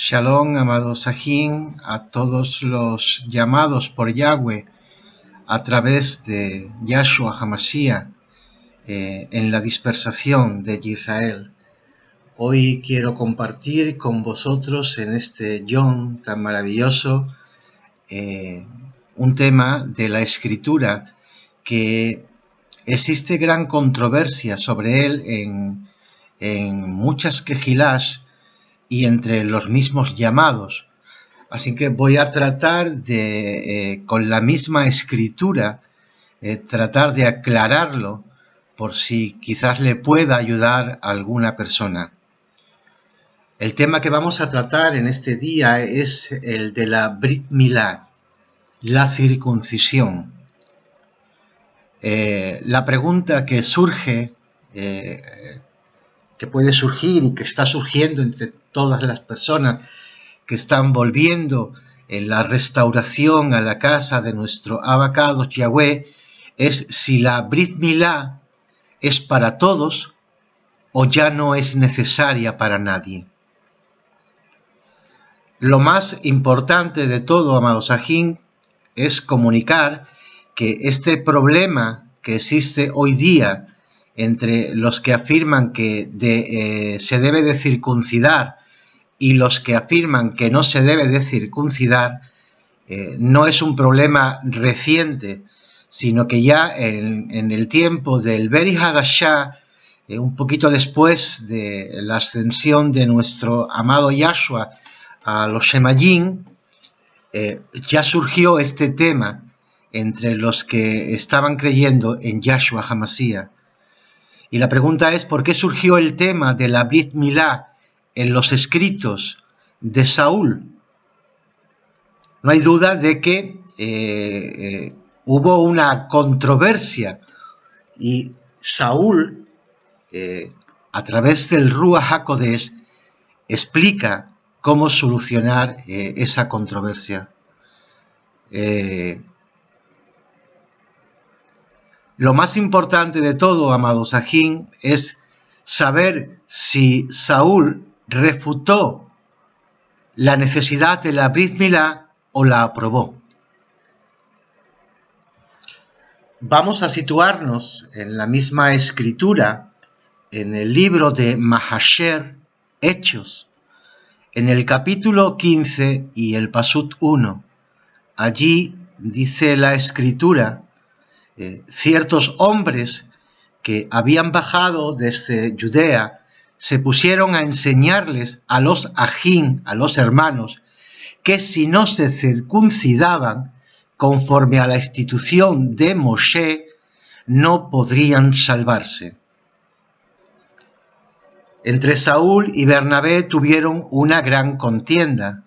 Shalom, amado Sahin, a todos los llamados por Yahweh a través de Yahshua HaMashiach en la dispersación de Israel. Hoy quiero compartir con vosotros en este Yom tan maravilloso un tema de la Escritura que existe gran controversia sobre él en muchas quejilash y entre los mismos llamados. Así que voy a tratar de, con la misma escritura, tratar de aclararlo por si quizás le pueda ayudar a alguna persona. El tema que vamos a tratar en este día es el de la Brit Milá, la circuncisión. La pregunta que surge, que puede surgir y que está surgiendo entre todas las personas que están volviendo en la restauración a la casa de nuestro Abacados Yahweh, es si la Brit Milá es para todos o ya no es necesaria para nadie. Lo más importante de todo, amado Sahin, es comunicar que este problema que existe hoy día entre los que afirman que se debe de circuncidar y los que afirman que no se debe de circuncidar, no es un problema reciente, sino que ya en el tiempo del Beri Hadashah, un poquito después de la ascensión de nuestro amado Yahshua a los Shemayim, ya surgió este tema entre los que estaban creyendo en Yahshua HaMashiach. Y la pregunta es, ¿por qué surgió el tema de la Brit Milá en los escritos de Saúl? No hay duda de que hubo una controversia y Saúl, a través del Ruach HaKodesh, explica cómo solucionar esa controversia. Lo más importante de todo, amado Sahin, es saber si Saúl refutó la necesidad de la Brit Milá o la aprobó. Vamos a situarnos en la misma escritura, en el libro de Mahasher, Hechos, en el capítulo 15 y el Pasuk 1. Allí dice la escritura, ciertos hombres que habían bajado desde Judea se pusieron a enseñarles a los ajín, a los hermanos, que si no se circuncidaban conforme a la institución de Moshe, no podrían salvarse. Entre Saúl y Bernabé tuvieron una gran contienda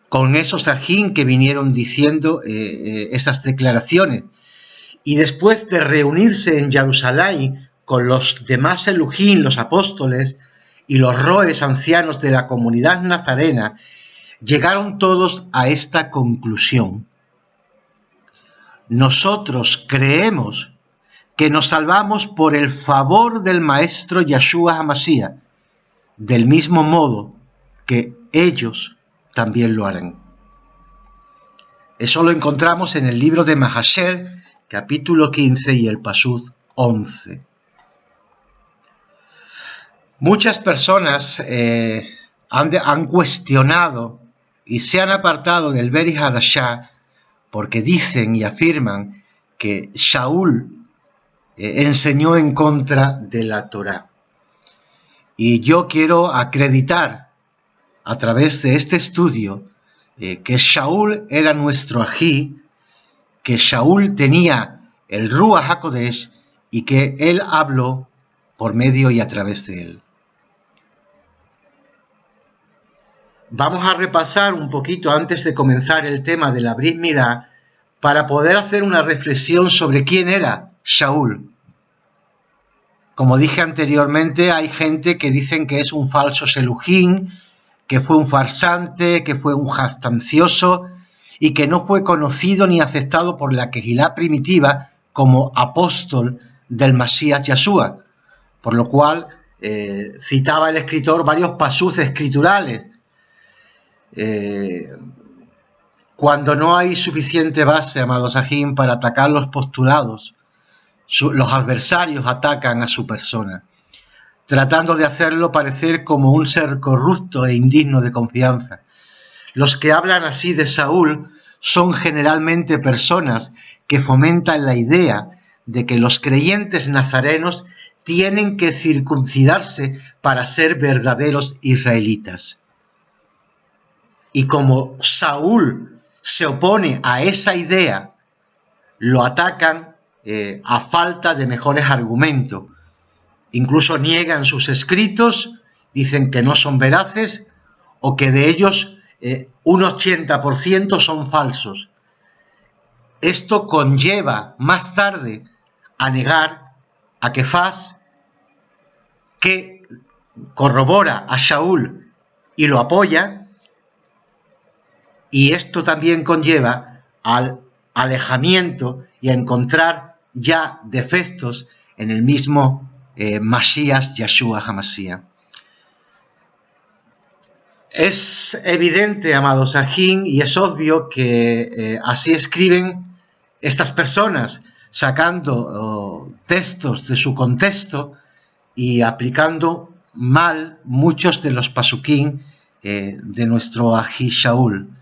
con esos ajín que vinieron diciendo esas declaraciones. Y después de reunirse en Jerusalén con los demás Elohim, los apóstoles y los roes ancianos de la comunidad nazarena, llegaron todos a esta conclusión. Nosotros creemos que nos salvamos por el favor del Maestro Yahshua HaMashiach, del mismo modo que ellos también lo harán. Eso lo encontramos en el libro de Mahasher, capítulo 15 y el Pasuk 11. Muchas personas han cuestionado y se han apartado del Beri Hadashah porque dicen y afirman que Saúl enseñó en contra de la Torá. Y yo quiero acreditar a través de este estudio que Saúl era nuestro ají, que Saúl tenía el Ruach HaKodesh y que él habló por medio y a través de él. Vamos a repasar un poquito antes de comenzar el tema de la Brit Milá para poder hacer una reflexión sobre quién era Saúl. Como dije anteriormente, hay gente que dicen que es un falso Selujín, que fue un farsante, que fue un jactancioso y que no fue conocido ni aceptado por la Quejilá primitiva como apóstol del Masías Yahshua, por lo cual citaba el escritor varios pasús escriturales cuando no hay suficiente base, amado Sahim, para atacar los postulados, los adversarios atacan a su persona, tratando de hacerlo parecer como un ser corrupto e indigno de confianza. Los que hablan así de Saúl son generalmente personas que fomentan la idea de que los creyentes nazarenos tienen que circuncidarse para ser verdaderos israelitas. Y como Saúl se opone a esa idea, lo atacan a falta de mejores argumentos. Incluso niegan sus escritos, dicen que no son veraces o que de ellos un 80% son falsos. Esto conlleva más tarde a negar a Kefas, que corrobora a Saúl y lo apoya, y esto también conlleva al alejamiento y a encontrar ya defectos en el mismo Masías Yeshua HaMashiach. Es evidente, amado Sahim, y es obvio que así escriben estas personas, sacando textos de su contexto y aplicando mal muchos de los pasuquín de nuestro Ají Shaul.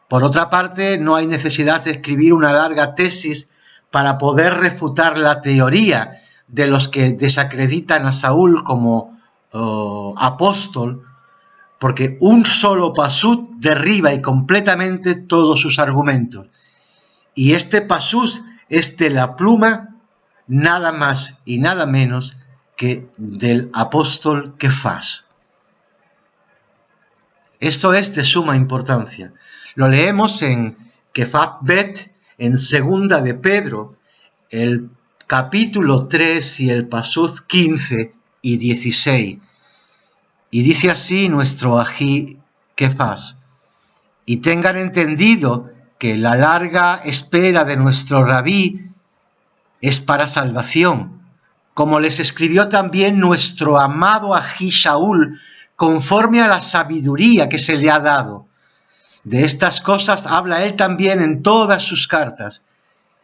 Por otra parte, no hay necesidad de escribir una larga tesis para poder refutar la teoría de los que desacreditan a Saúl como apóstol, porque un solo pasuk derriba y completamente todos sus argumentos. Y este pasuk es de la pluma nada más y nada menos que del apóstol Kefas. Esto es de suma importancia. Lo leemos en Kefas Bet, en segunda de Pedro, el capítulo 3 y el pasuk 15 y 16. Y dice así nuestro Ají Kefas: y tengan entendido que la larga espera de nuestro Rabí es para salvación, como les escribió también nuestro amado Ají Shaul, conforme a la sabiduría que se le ha dado. De estas cosas habla él también en todas sus cartas,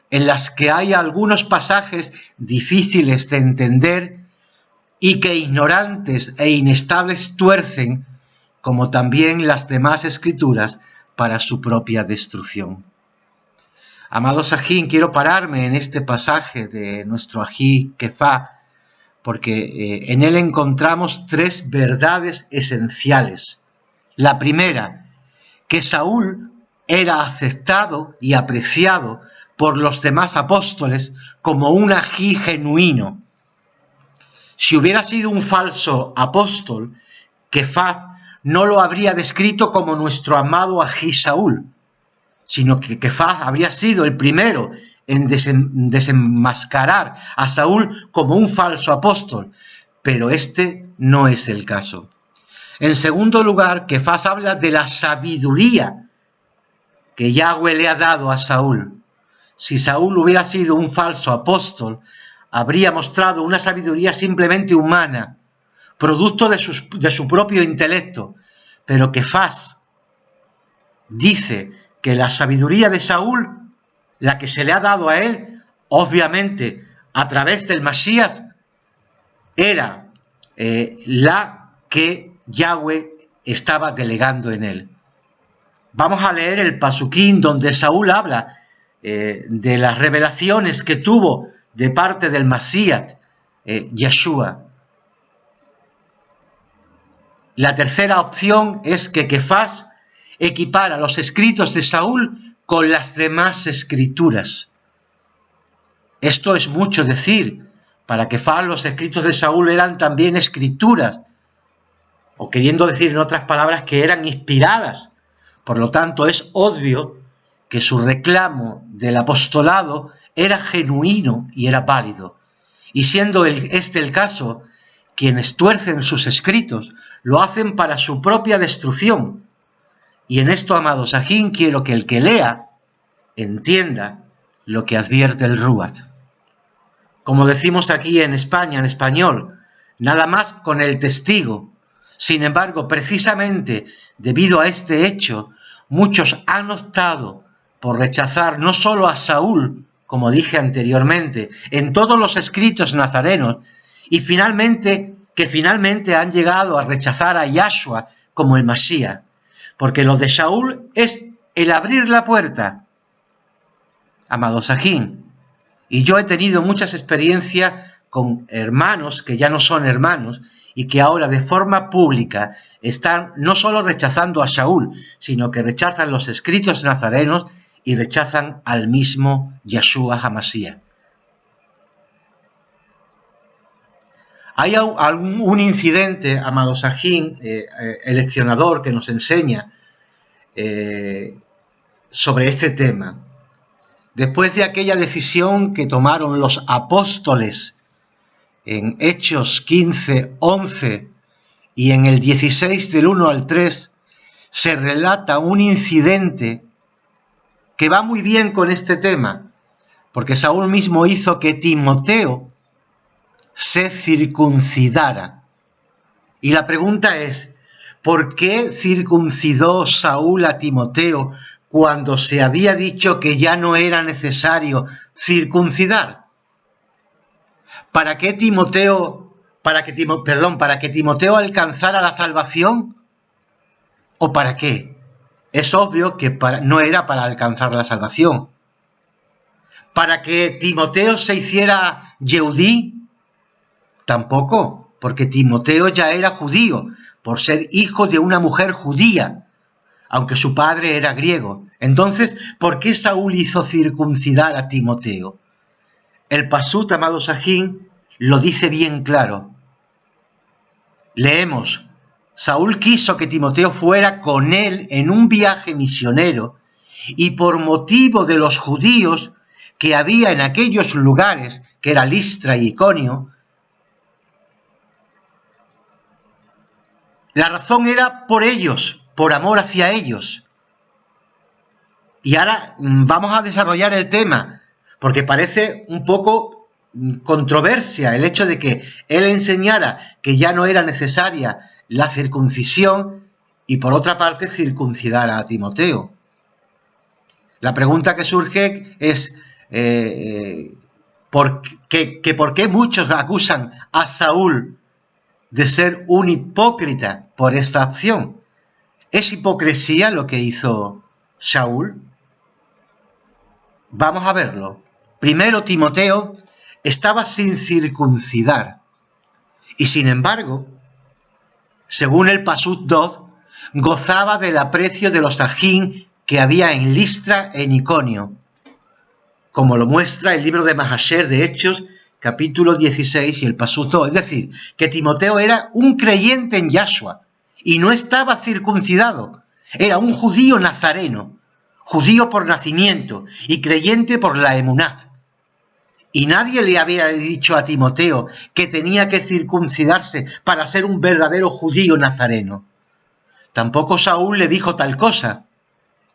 en las que hay algunos pasajes difíciles de entender y que ignorantes e inestables tuercen, como también las demás escrituras, para su propia destrucción. Amado Sahim, quiero pararme en este pasaje de nuestro Ají Kefas, porque en él encontramos tres verdades esenciales. La primera, que Saúl era aceptado y apreciado por los demás apóstoles como un Ají genuino. Si hubiera sido un falso apóstol, Kefas no lo habría descrito como nuestro amado Ají Saúl, sino que Kefas habría sido el primero en desenmascarar a Saúl como un falso apóstol, pero este no es el caso. En segundo lugar, Kefas habla de la sabiduría que Yahweh le ha dado a Saúl. Si Saúl hubiera sido un falso apóstol, habría mostrado una sabiduría simplemente humana, producto de su propio intelecto, pero Kefas dice que la sabiduría de Saúl, la que se le ha dado a él, obviamente a través del Masías, era la que Yahweh estaba delegando en él. Vamos a leer el pasuquín donde Saúl habla de las revelaciones que tuvo de parte del Masías, Yeshua. La tercera opción es que Kefas equipara los escritos de Saúl con las demás escrituras. Esto es mucho decir. Para Kefas los escritos de Saúl eran también escrituras, o queriendo decir en otras palabras que eran inspiradas. Por lo tanto, es obvio que su reclamo del apostolado era genuino y era válido. Y siendo este el caso, quienes tuercen sus escritos lo hacen para su propia destrucción. Y en esto, amado Sahim, quiero que el que lea entienda lo que advierte el Ruach. Como decimos aquí en España, en español, nada más con el testigo Sin embargo, precisamente debido a este hecho, muchos han optado por rechazar no solo a Saúl, como dije anteriormente, en todos los escritos nazarenos, y finalmente han llegado a rechazar a Yahshua como el Masías, porque lo de Saúl es el abrir la puerta. Amado Sajín, y yo he tenido muchas experiencias con hermanos que ya no son hermanos y que ahora de forma pública están no solo rechazando a Saúl, sino que rechazan los escritos nazarenos y rechazan al mismo Yahshua HaMashiach. Hay un incidente, amado Sajín, el leccionador, que nos enseña sobre este tema. Después de aquella decisión que tomaron los apóstoles en Hechos 15, 11 y en el 16 del 1 al 3, se relata un incidente que va muy bien con este tema, porque Saúl mismo hizo que Timoteo se circuncidara. Y la pregunta es, ¿por qué circuncidó Saúl a Timoteo cuando se había dicho que ya no era necesario circuncidar? ¿Para que Timoteo alcanzara la salvación? ¿O para qué? Es obvio que no era para alcanzar la salvación. ¿Para que Timoteo se hiciera Yehudí? Tampoco, porque Timoteo ya era judío, por ser hijo de una mujer judía, aunque su padre era griego. Entonces, ¿por qué Saúl hizo circuncidar a Timoteo? El Pasut, amado Sajín, lo dice bien claro. Leemos: Saúl quiso que Timoteo fuera con él en un viaje misionero, y por motivo de los judíos que había en aquellos lugares, que era Listra y Iconio, la razón era por ellos, por amor hacia ellos. Y ahora vamos a desarrollar el tema, porque parece un poco controversia el hecho de que él enseñara que ya no era necesaria la circuncisión y por otra parte circuncidara a Timoteo. La pregunta que surge es ¿por qué muchos acusan a Saúl de ser un hipócrita por esta acción? ¿Es hipocresía lo que hizo Saúl? Vamos a verlo. Primero, Timoteo estaba sin circuncidar y sin embargo, según el Pasut 2, gozaba del aprecio de los sajín que había en Listra e Iconio, como lo muestra el libro de Mahasher de Hechos, capítulo 16 y el Pasut 2. Es decir, que Timoteo era un creyente en Yahshua y no estaba circuncidado. Era un judío nazareno, judío por nacimiento y creyente por la emunat. Y nadie le había dicho a Timoteo que tenía que circuncidarse para ser un verdadero judío nazareno. Tampoco Saúl le dijo tal cosa.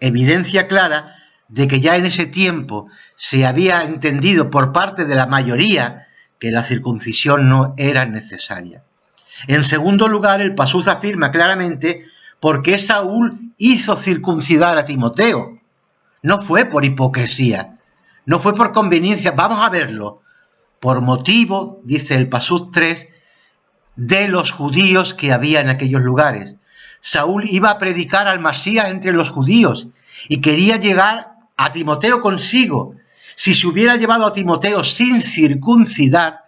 Evidencia clara de que ya en ese tiempo se había entendido por parte de la mayoría que la circuncisión no era necesaria. En segundo lugar, el Pasuz afirma claramente por qué Saúl hizo circuncidar a Timoteo. No fue por hipocresía, no fue por conveniencia. Vamos a verlo. Por motivo, dice el Pasuz 3, de los judíos que había en aquellos lugares. Saúl iba a predicar al Masías entre los judíos y quería llegar a Timoteo consigo. Si se hubiera llevado a Timoteo sin circuncidar,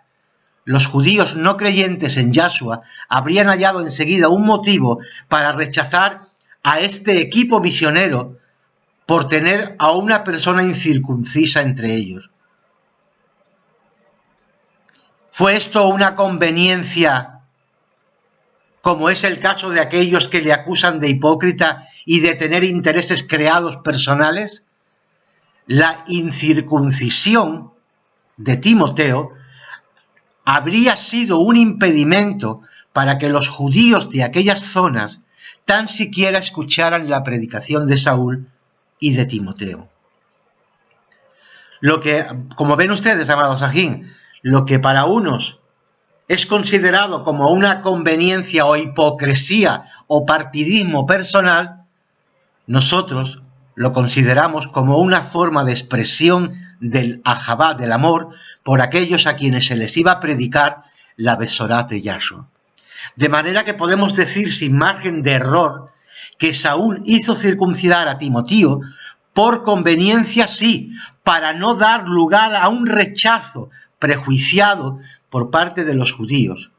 los judíos no creyentes en Yahshua habrían hallado enseguida un motivo para rechazar a este equipo misionero por tener a una persona incircuncisa entre ellos. ¿Fue esto una conveniencia, como es el caso de aquellos que le acusan de hipócrita y de tener intereses creados personales? La incircuncisión de Timoteo habría sido un impedimento para que los judíos de aquellas zonas tan siquiera escucharan la predicación de Saúl y de Timoteo. Lo que, como ven ustedes, amados sajín, lo que para unos es considerado como una conveniencia o hipocresía o partidismo personal, nosotros lo consideramos como una forma de expresión del ahabá, del amor, por aquellos a quienes se les iba a predicar la Besorá de Yahshua. De manera que podemos decir sin margen de error que Saúl hizo circuncidar a Timoteo por conveniencia, sí, para no dar lugar a un rechazo prejuiciado por parte de los judíos.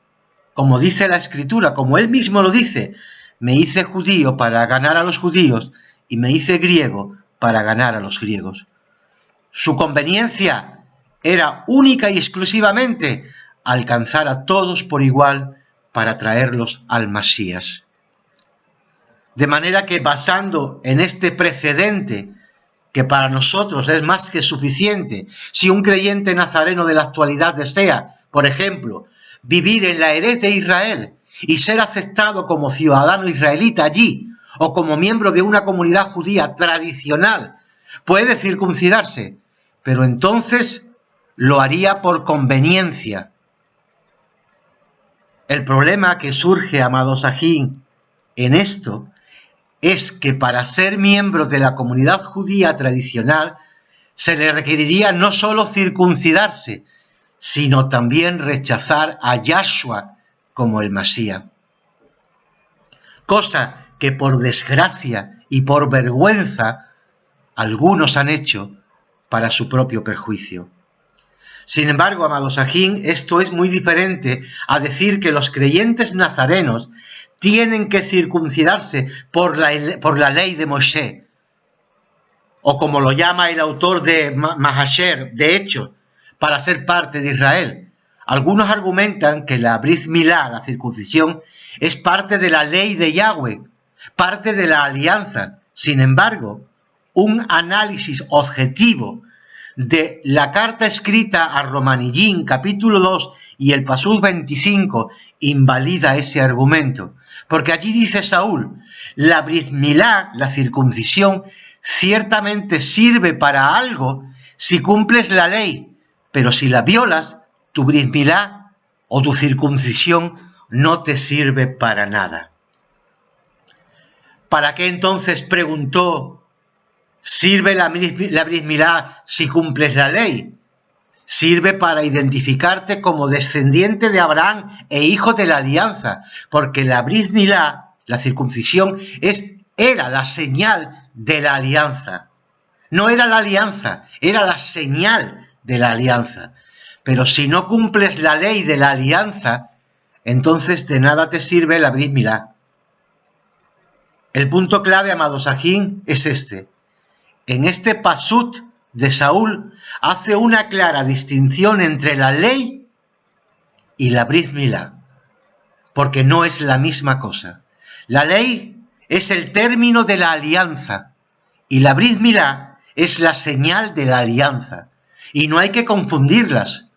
Como dice la Escritura, como él mismo lo dice, me hice judío para ganar a los judíos y me hice griego para ganar a los griegos. Su conveniencia era única y exclusivamente alcanzar a todos por igual para traerlos al Masías. De manera que basando en este precedente, que para nosotros es más que suficiente, si un creyente nazareno de la actualidad desea, por ejemplo, vivir en la Eretz de Israel y ser aceptado como ciudadano israelita allí, o como miembro de una comunidad judía tradicional, puede circuncidarse, pero entonces lo haría por conveniencia. El problema que surge, amados ajín, en esto es que para ser miembro de la comunidad judía tradicional se le requeriría no solo circuncidarse, sino también rechazar a Yahshua como el Masías. Cosa que por desgracia y por vergüenza algunos han hecho para su propio perjuicio. Sin embargo, amados ajín, esto es muy diferente a decir que los creyentes nazarenos tienen que circuncidarse por la ley de Moshe, o como lo llama el autor de Mahasher, de Hechos, para ser parte de Israel. Algunos argumentan que la Brit Milá, la circuncisión, es parte de la ley de Yahweh, parte de la alianza. Sin embargo, un análisis objetivo de la carta escrita a Romanillín, capítulo 2 y el pasú 25, invalida ese argumento. Porque allí dice Saúl, la Brit Milá, la circuncisión, ciertamente sirve para algo si cumples la ley, pero si la violas, tu Brit Milá o tu circuncisión no te sirve para nada. ¿Para qué entonces, preguntó, sirve la Brit Milá si cumples la ley? Sirve para identificarte como descendiente de Abraham e hijo de la alianza, porque la Brit Milá, la circuncisión, era la señal de la alianza. No era la alianza, era la señal de la alianza. Pero si no cumples la ley de la alianza, entonces de nada te sirve la Brit Milá. El punto clave, amados ajín, es este. En este pasut de Saúl hace una clara distinción entre la ley y la Brit Milá, porque no es la misma cosa. La ley es el término de la alianza y la Brit Milá es la señal de la alianza, y no hay que confundirlas.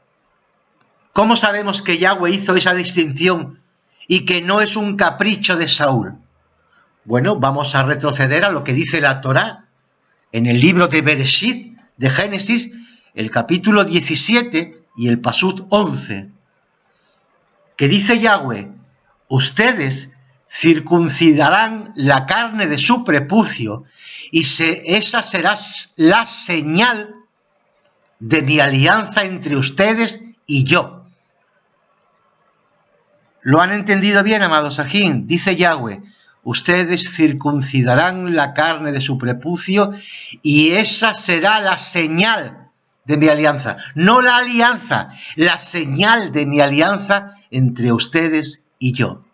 ¿Cómo sabemos que Yahweh hizo esa distinción y que no es un capricho de Saúl? Bueno, vamos a retroceder a lo que dice la Torá en el libro de Bereshit, de Génesis, el capítulo 17 y el pasut 11, que dice Yahweh, ustedes circuncidarán la carne de su prepucio y esa será la señal de mi alianza entre ustedes y yo. ¿Lo han entendido bien, amados ajín? Dice Yahweh, ustedes circuncidarán la carne de su prepucio y esa será la señal de mi alianza. No la alianza, la señal de mi alianza entre ustedes y yo.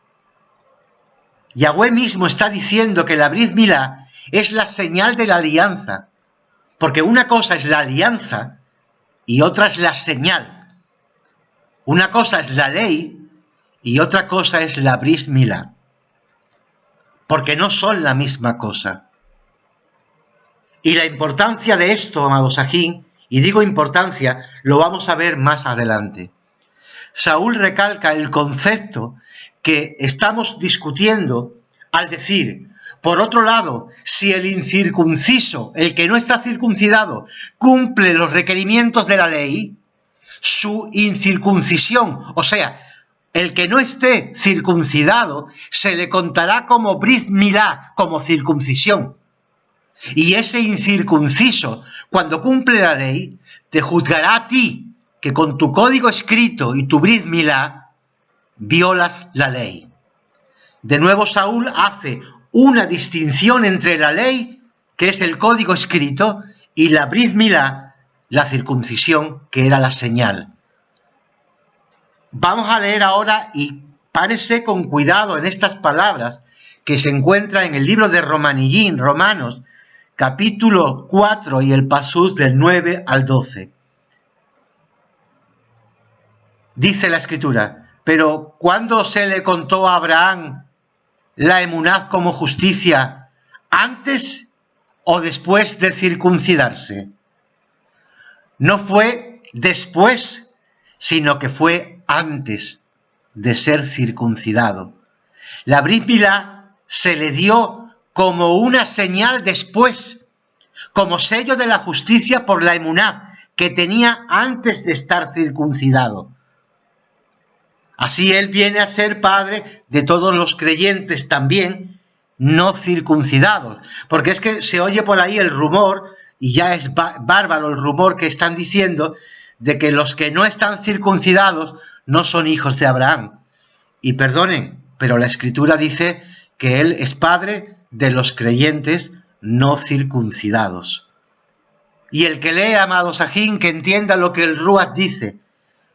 Yahweh mismo está diciendo que la Brit Milá es la señal de la alianza, porque una cosa es la alianza y otra es la señal. Una cosa es la ley y otra cosa es la Brit Milá, porque no son la misma cosa. Y la importancia de esto, amados ajín, y digo importancia, lo vamos a ver más adelante. Saúl recalca el concepto que estamos discutiendo al decir, por otro lado, si el incircunciso, el que no está circuncidado, cumple los requerimientos de la ley, su incircuncisión, o sea, el que no esté circuncidado se le contará como Brit Milá, como circuncisión. Y ese incircunciso, cuando cumple la ley, te juzgará a ti, que con tu código escrito y tu Brit Milá violas la ley. De nuevo Saúl hace una distinción entre la ley, que es el código escrito, y la Brit Milá, la circuncisión, que era la señal. Vamos a leer ahora, y párese con cuidado en estas palabras que se encuentran en el libro de Romanos, capítulo 4 y el pasús del 9 al 12. Dice la Escritura: pero ¿cuándo se le contó a Abraham la emuná como justicia, antes o después de circuncidarse? No fue después, sino que fue antes de ser circuncidado. La Brit Milá se le dio como una señal después, como sello de la justicia por la emuná que tenía antes de estar circuncidado. Así él viene a ser padre de todos los creyentes también no circuncidados. Porque es que se oye por ahí el rumor, y ya es bárbaro el rumor que están diciendo, de que los que no están circuncidados no son hijos de Abraham. Y perdonen, pero la Escritura dice que él es padre de los creyentes no circuncidados. Y el que lee, amado Sajín, que entienda lo que el Ruach dice,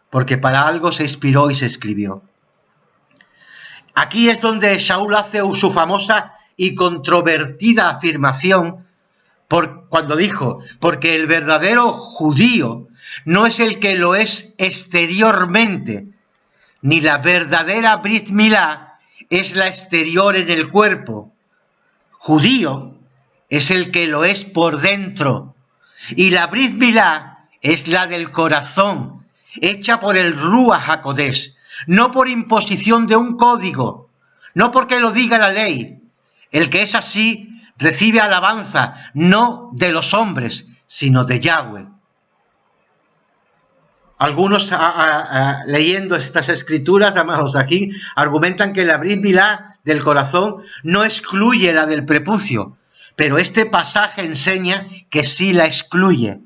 porque para algo se inspiró y se escribió. Aquí es donde Saúl hace su famosa y controvertida afirmación cuando dijo: porque el verdadero judío no es el que lo es exteriormente, ni la verdadera Brit Milá es la exterior en el cuerpo. Judío es el que lo es por dentro, y la Brit Milá es la del corazón, hecha por el Ruach HaKodesh, no por imposición de un código, no porque lo diga la ley. El que es así recibe alabanza, no de los hombres, sino de Yahweh. Algunos, leyendo estas escrituras, amados aquí, argumentan que la Brit Milá del corazón no excluye la del prepucio, pero este pasaje enseña que sí la excluye,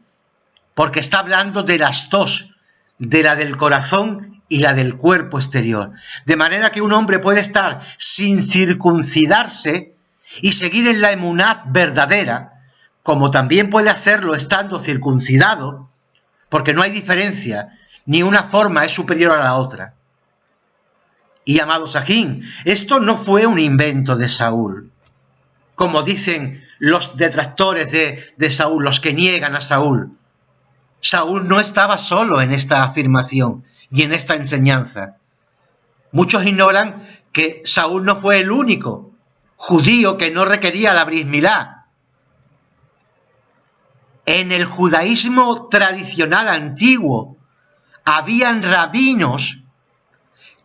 porque está hablando de las dos, de la del corazón y la del cuerpo exterior. De manera que un hombre puede estar sin circuncidarse y seguir en la emuná verdadera, como también puede hacerlo estando circuncidado, porque no hay diferencia, ni una forma es superior a la otra. Y amado Sajín, esto no fue un invento de Saúl, como dicen los detractores de Saúl, los que niegan a Saúl. Saúl no estaba solo en esta afirmación y en esta enseñanza. Muchos ignoran que Saúl no fue el único judío que no requería la Brit Milá. En el judaísmo tradicional antiguo habían rabinos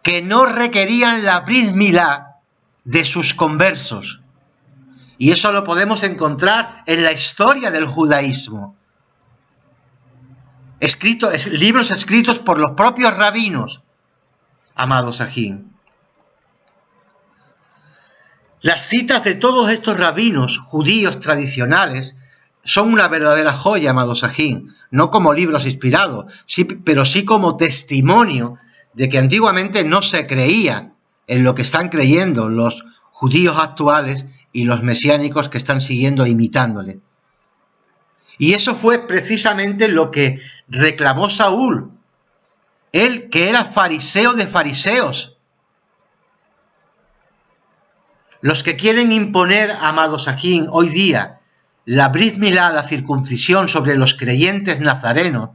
que no requerían la Brit Milá de sus conversos. Y eso lo podemos encontrar en la historia del judaísmo. Libros escritos por los propios rabinos, amado Sajín. Las citas de todos estos rabinos judíos tradicionales son una verdadera joya, amado Sajín, no como libros inspirados, pero sí como testimonio de que antiguamente no se creía en lo que están creyendo los judíos actuales y los mesiánicos que están siguiendo e imitándole. Y eso fue precisamente lo que reclamó Saúl, él que era fariseo de fariseos. Los que quieren imponer, amado Sajín, hoy día la Brit Milá, la circuncisión sobre los creyentes nazarenos,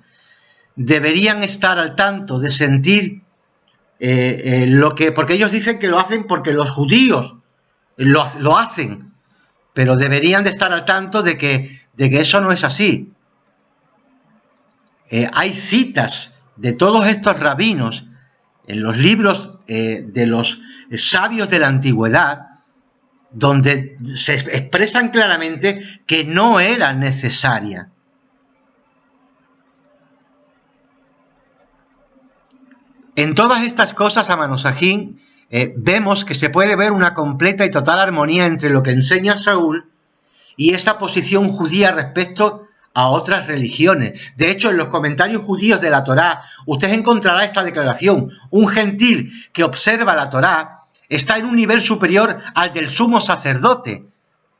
deberían estar al tanto de sentir porque ellos dicen que lo hacen porque los judíos lo hacen, pero deberían de estar al tanto de que eso no es así. Hay citas de todos estos rabinos en los libros de los sabios de la antigüedad, donde se expresan claramente que no era necesaria. En todas estas cosas, amados Sahim, vemos que se puede ver una completa y total armonía entre lo que enseña Saúl y esta posición judía respecto a otras religiones. De hecho, en los comentarios judíos de la Torá, usted encontrará esta declaración: un gentil que observa la Torá está en un nivel superior al del sumo sacerdote,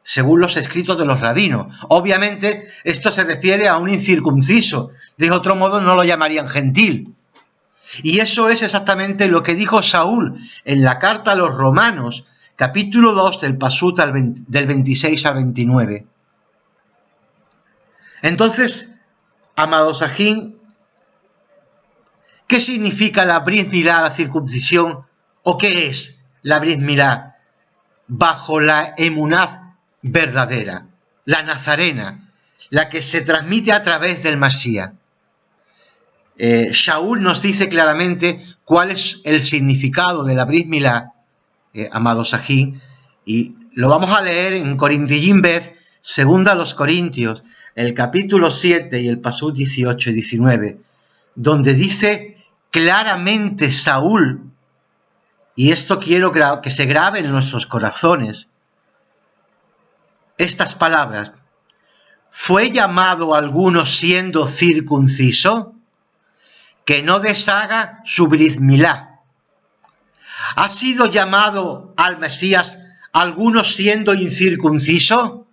según los escritos de los rabinos. Obviamente, esto se refiere a un incircunciso. De otro modo, no lo llamarían gentil. Y eso es exactamente lo que dijo Saúl en la carta a los Romanos, capítulo 2, del pasut del 26 al 29. Entonces, amados Sahim, ¿qué significa la Brit Milá, la circuncisión? ¿O qué es la Brit Milá bajo la emuná verdadera, la nazarena, la que se transmite a través del Mashiach? Saúl nos dice claramente cuál es el significado de la Brit Milá, amados Sahim, y lo vamos a leer en Corintiyim Bet, segunda a los Corintios, el capítulo 7 y el pasú 18 y 19, donde dice claramente Saúl, y esto quiero que se grabe en nuestros corazones, estas palabras: ¿fue llamado alguno siendo circunciso? Que no deshaga su Brit Milá. ¿Ha sido llamado al Mesías alguno siendo incircunciso?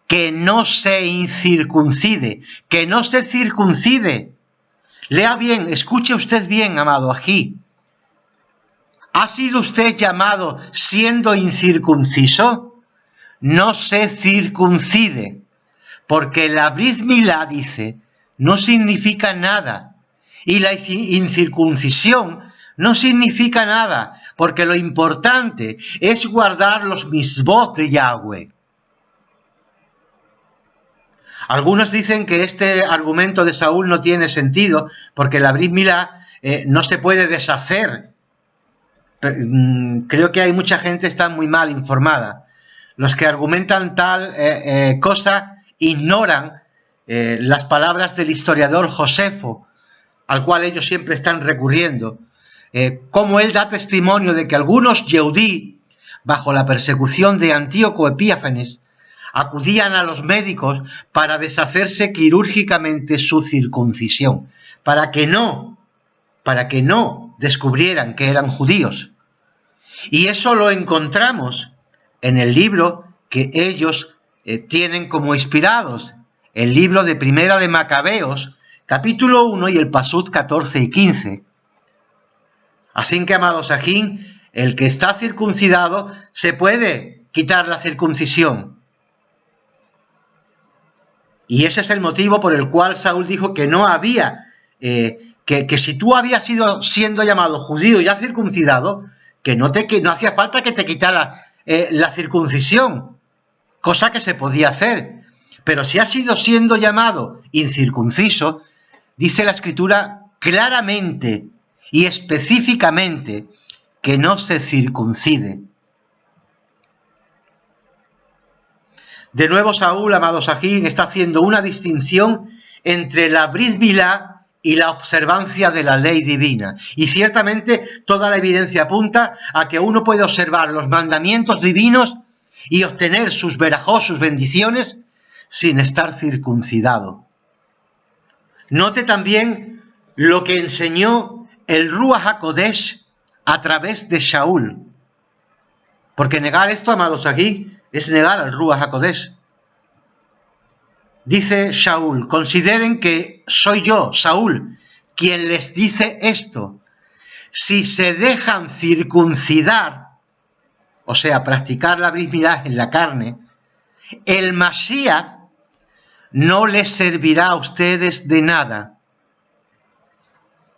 Que no se incircuncide, que no se circuncide. Lea bien, escuche usted bien, amado aquí. ¿Ha sido usted llamado siendo incircunciso? No se circuncide, porque la Brit Milá, dice, no significa nada. Y la incircuncisión no significa nada, porque lo importante es guardar los misbot de Yahweh. Algunos dicen que este argumento de Saúl no tiene sentido, porque la Brit Milá no se puede deshacer. Creo que hay mucha gente que está muy mal informada. Los que argumentan tal cosa ignoran las palabras del historiador Josefo, al cual ellos siempre están recurriendo, como él da testimonio de que algunos Yehudí, bajo la persecución de Antíoco Epífanes, acudían a los médicos para deshacerse quirúrgicamente su circuncisión, para que no descubrieran que eran judíos. Y eso lo encontramos en el libro que ellos tienen como inspirados, el libro de Primera de Macabeos, capítulo 1 y el pasut 14 y 15. Así que, amados Sahim, el que está circuncidado se puede quitar la circuncisión. Y ese es el motivo por el cual Saúl dijo que no había, que si tú habías siendo llamado judío ya circuncidado, que no hacía falta que te quitara la circuncisión, cosa que se podía hacer. Pero si has siendo llamado incircunciso, dice la Escritura claramente y específicamente que no se circuncide. De nuevo Saúl, amados Sahim, está haciendo una distinción entre la Brit Milá y la observancia de la ley divina. Y ciertamente toda la evidencia apunta a que uno puede observar los mandamientos divinos y obtener sus verajos, sus bendiciones, sin estar circuncidado. Note también lo que enseñó el Ruach HaKodesh a través de Saúl. Porque negar esto, amados aquí, es negar al Ruach HaKodesh. Dice Saúl: consideren que soy yo, Saúl, quien les dice esto. Si se dejan circuncidar, o sea, practicar la Brit Milá en la carne, el Mashiach no les servirá a ustedes de nada.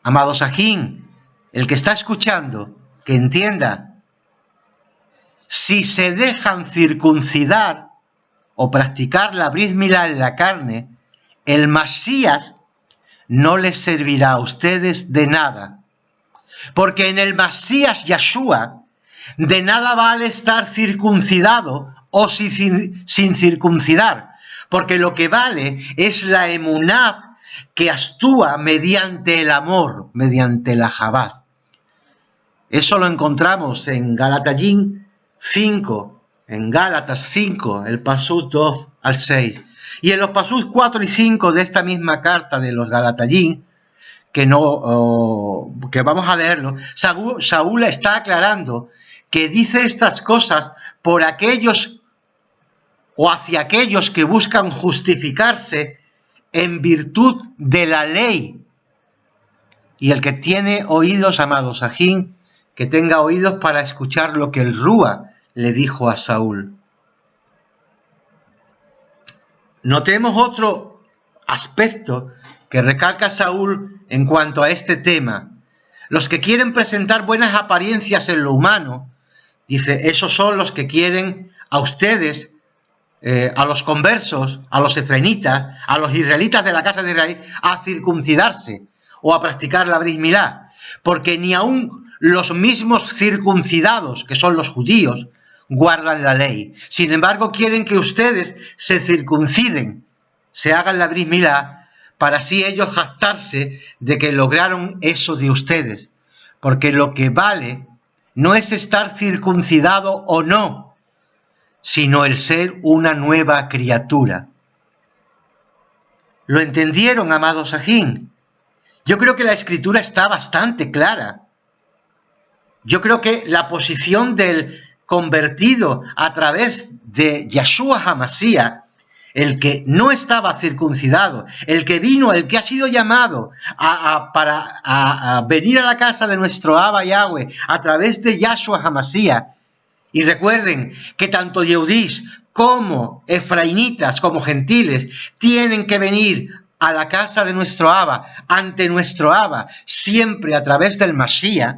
Amados Sahim, el que está escuchando, que entienda: si se dejan circuncidar o practicar la Brit Milá en la carne, el Mashiach no les servirá a ustedes de nada. Porque en el Mashiach Yeshua de nada vale estar circuncidado o sin circuncidar, porque lo que vale es la emuná que actúa mediante el amor, mediante la Jabad. Eso lo encontramos en Galatallín 5, en Gálatas 5, el pasú 2 al 6. Y en los pasús 4 y 5 de esta misma carta de los Galatallín, que vamos a leerlo, Saúl está aclarando que dice estas cosas por aquellos o hacia aquellos que buscan justificarse en virtud de la ley. Y el que tiene oídos, amado Sajín, que tenga oídos para escuchar lo que el Rúa le dijo a Saúl. Notemos otro aspecto que recalca Saúl en cuanto a este tema. Los que quieren presentar buenas apariencias en lo humano, dice, esos son los que quieren a ustedes, a los conversos, a los efraimitas, a los israelitas de la casa de Israel, a circuncidarse o a practicar la bris milá, porque ni aun los mismos circuncidados, que son los judíos, guardan la ley. Sin embargo, quieren que ustedes se circunciden, se hagan la bris milá, para así ellos jactarse de que lograron eso de ustedes. Porque lo que vale no es estar circuncidado o no, sino el ser una nueva criatura. ¿Lo entendieron, amado Sajín? Yo creo que la escritura está bastante clara. Yo creo que la posición del convertido a través de Yeshua HaMashiach, el que no estaba circuncidado, el que vino, el que ha sido llamado para venir a la casa de nuestro Abba Yahweh a través de Yeshua HaMashiach. Y recuerden que tanto Yehudís como efraimitas, como gentiles, tienen que venir a la casa de nuestro Abba, ante nuestro Abba, siempre a través del Mashiach.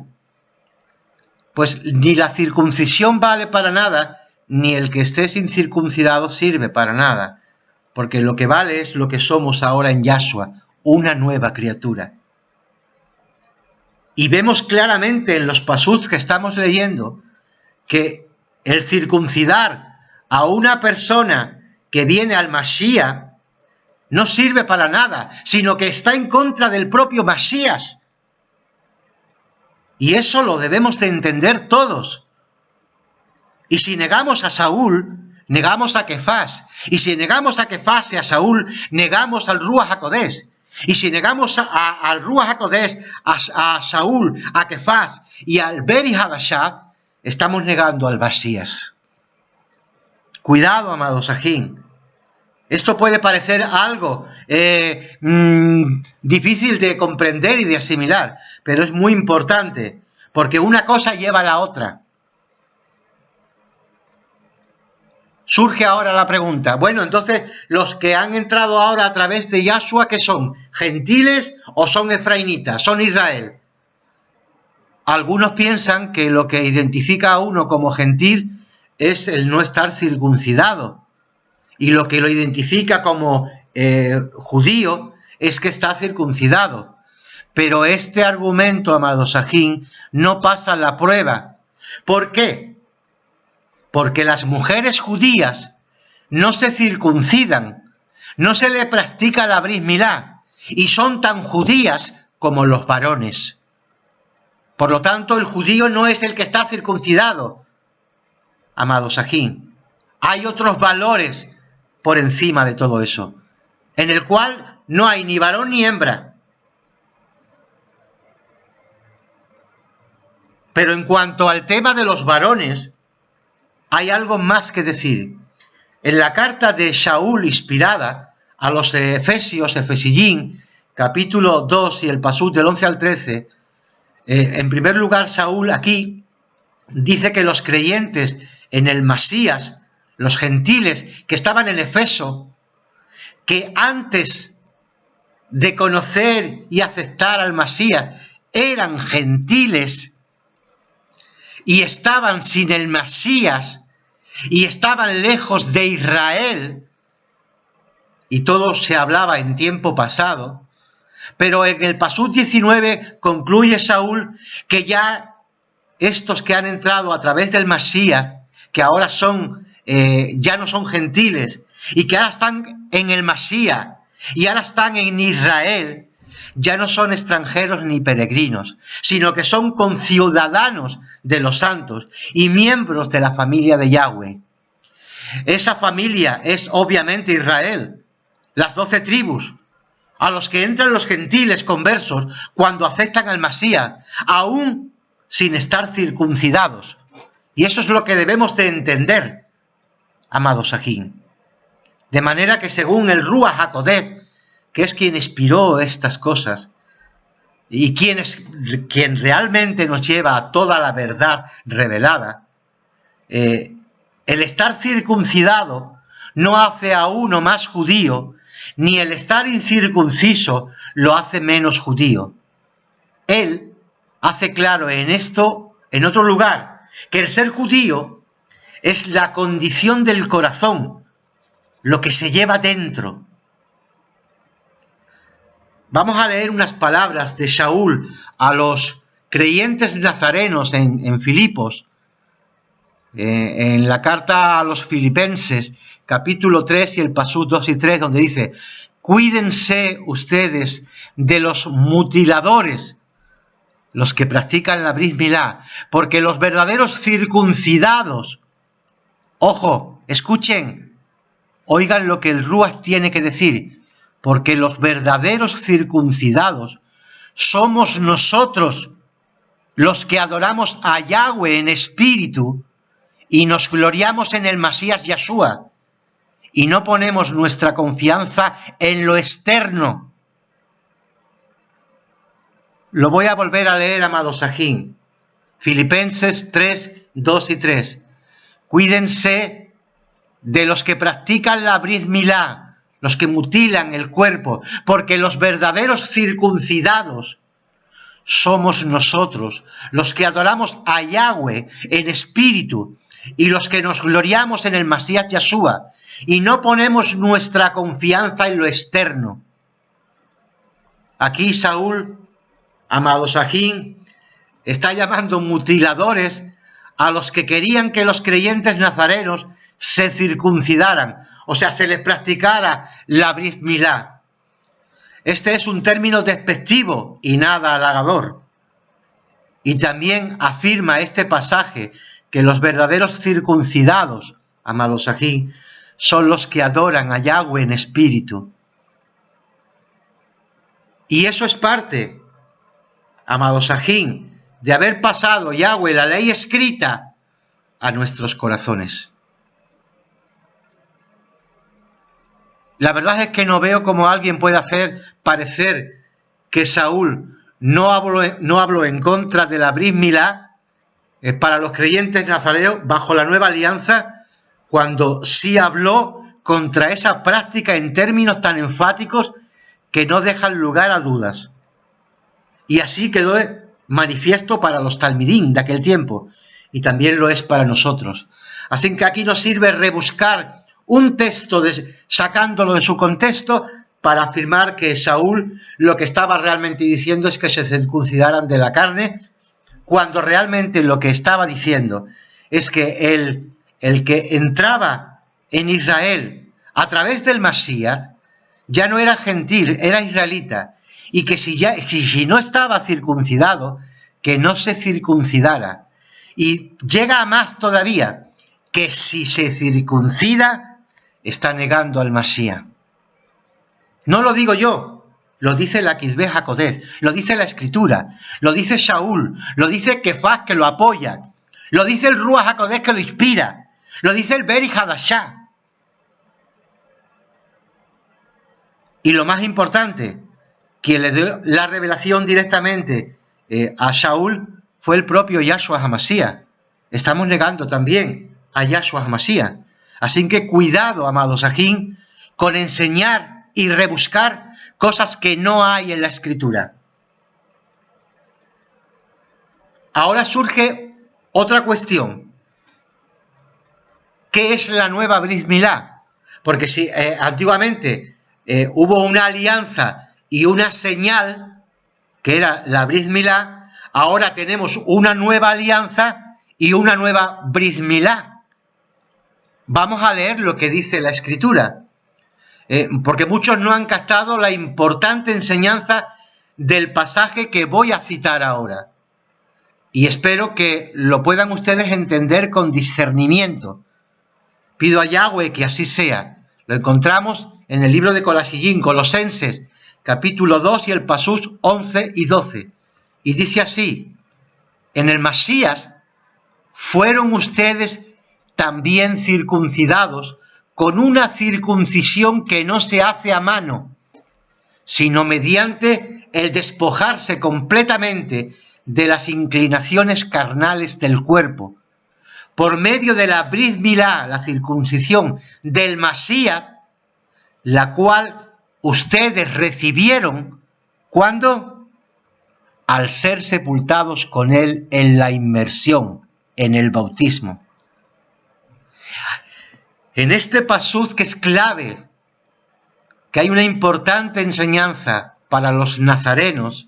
Pues ni la circuncisión vale para nada, ni el que esté sin circuncidado sirve para nada, porque lo que vale es lo que somos ahora en Yahshua, una nueva criatura. Y vemos claramente en los pasús que estamos leyendo que el circuncidar a una persona que viene al Mashiach no sirve para nada, sino que está en contra del propio Mashiach. Y eso lo debemos de entender todos. Y si negamos a Saúl, negamos a Kefas. Y si negamos a Kefas y a Saúl, negamos al Ruach HaKodesh. Y si negamos al Ruach HaKodesh, a Saúl, a Kefas y al Beri Hadashah, estamos negando al Mashiach. Cuidado, amado Sajín. Esto puede parecer algo difícil de comprender y de asimilar, pero es muy importante, porque una cosa lleva a la otra. Surge ahora la pregunta, bueno, entonces, los que han entrado ahora a través de Yahshua, ¿qué son? ¿Gentiles o son efraimitas? ¿Son Israel? Algunos piensan que lo que identifica a uno como gentil es el no estar circuncidado. Y lo que lo identifica como judío es que está circuncidado. Pero este argumento, amado Sajín, no pasa la prueba. ¿Por qué? Porque las mujeres judías no se circuncidan, no se le practica la bris milá, y son tan judías como los varones. Por lo tanto, el judío no es el que está circuncidado, amado Sajín. Hay otros valores por encima de todo eso, en el cual no hay ni varón ni hembra. Pero en cuanto al tema de los varones, hay algo más que decir. En la carta de Shaul inspirada a los Efesios, Efesillín, capítulo 2 y el pasú del 11 al 13, en primer lugar, Saúl aquí dice que los creyentes en el Masías, los gentiles que estaban en Efeso, que antes de conocer y aceptar al Masías eran gentiles y estaban sin el Masías y estaban lejos de Israel, y todo se hablaba en tiempo pasado, pero en el pasú 19 concluye Saúl que ya estos que han entrado a través del Masías, que ahora son ya no son gentiles y que ahora están en el Masías y ahora están en Israel, ya no son extranjeros ni peregrinos, sino que son conciudadanos de los santos y miembros de la familia de Yahweh. Esa familia es obviamente Israel, las 12 tribus, a los que entran los gentiles conversos cuando aceptan al Masías, aún sin estar circuncidados. Y eso es lo que debemos de entender, amados Sajín. De manera que según el Ruach HaKodesh, que es quien inspiró estas cosas, y quien realmente nos lleva a toda la verdad revelada, el estar circuncidado no hace a uno más judío, ni el estar incircunciso lo hace menos judío. Él hace claro en esto, en otro lugar, que el ser judío es la condición del corazón, lo que se lleva dentro. Vamos a leer unas palabras de Shaul a los creyentes nazarenos en Filipos, en la carta a los filipenses, capítulo 3 y el pasú 2 y 3, donde dice: cuídense ustedes de los mutiladores, los que practican la bris milá, porque los verdaderos circuncidados, ojo, escuchen, oigan lo que el Ruach tiene que decir, porque los verdaderos circuncidados somos nosotros, los que adoramos a Yahweh en espíritu y nos gloriamos en el Masías Yahshua, y no ponemos nuestra confianza en lo externo. Lo voy a volver a leer, amado Sajín. Filipenses 3, 2 y 3. Cuídense de los que practican la bris milá, los que mutilan el cuerpo, porque los verdaderos circuncidados somos nosotros, los que adoramos a Yahweh en espíritu y los que nos gloriamos en el Masías Yahshua, y no ponemos nuestra confianza en lo externo. Aquí Saúl, amado Sajín, está llamando mutiladores a los que querían que los creyentes nazarenos se circuncidaran, o sea, se les practicara la bris milá. Este es un término despectivo y nada halagador. Y también afirma este pasaje que los verdaderos circuncidados, amado Sajín, son los que adoran a Yahweh en espíritu. Y eso es parte, amado Sajín, de haber pasado Yahweh, la ley escrita, a nuestros corazones. La verdad es que no veo cómo alguien puede hacer parecer que Saúl no habló en contra de la bris milá para los creyentes nazarenos bajo la nueva alianza, cuando sí habló contra esa práctica en términos tan enfáticos que no dejan lugar a dudas. Y así quedó manifiesto para los talmidín de aquel tiempo, y también lo es para nosotros. Así que aquí nos sirve rebuscar un texto sacándolo de su contexto para afirmar que Saúl lo que estaba realmente diciendo es que se circuncidaran de la carne, cuando realmente lo que estaba diciendo es que el que entraba en Israel a través del Masías ya no era gentil, era israelita, y que si no estaba circuncidado, que no se circuncidara. Y llega a más todavía, que si se circuncida, está negando al Masías. No lo digo yo, lo dice la Kisbeh HaKodesh, lo dice la Escritura, lo dice Shaul, lo dice Kefas, que lo apoya, lo dice el Ruach HaKodesh, que lo inspira, lo dice el Beri Hadashah. Y lo más importante, quien le dio la revelación directamente a Shaul fue el propio Yahshua HaMashiach. Estamos negando también a Yahshua HaMashiach. Así que cuidado, amados Sajín, con enseñar y rebuscar cosas que no hay en la Escritura. Ahora surge otra cuestión. ¿Qué es la nueva bris milá? Porque si antiguamente hubo una alianza y una señal, que era la bris milá, ahora tenemos una nueva alianza y una nueva bris milá. Vamos a leer lo que dice la Escritura, porque muchos no han captado la importante enseñanza del pasaje que voy a citar ahora. Y espero que lo puedan ustedes entender con discernimiento. Pido a Yahweh que así sea. Lo encontramos en el libro de Colosenses, capítulo 2 y el pasús 11 y 12. Y dice así: en el Masías fueron ustedes también circuncidados con una circuncisión que no se hace a mano, sino mediante el despojarse completamente de las inclinaciones carnales del cuerpo, por medio de la Brit Milá, la circuncisión del Masías, la cual ustedes recibieron cuando, al ser sepultados con él en la inmersión, en el bautismo. En este pasuz, que es clave, que hay una importante enseñanza para los nazarenos,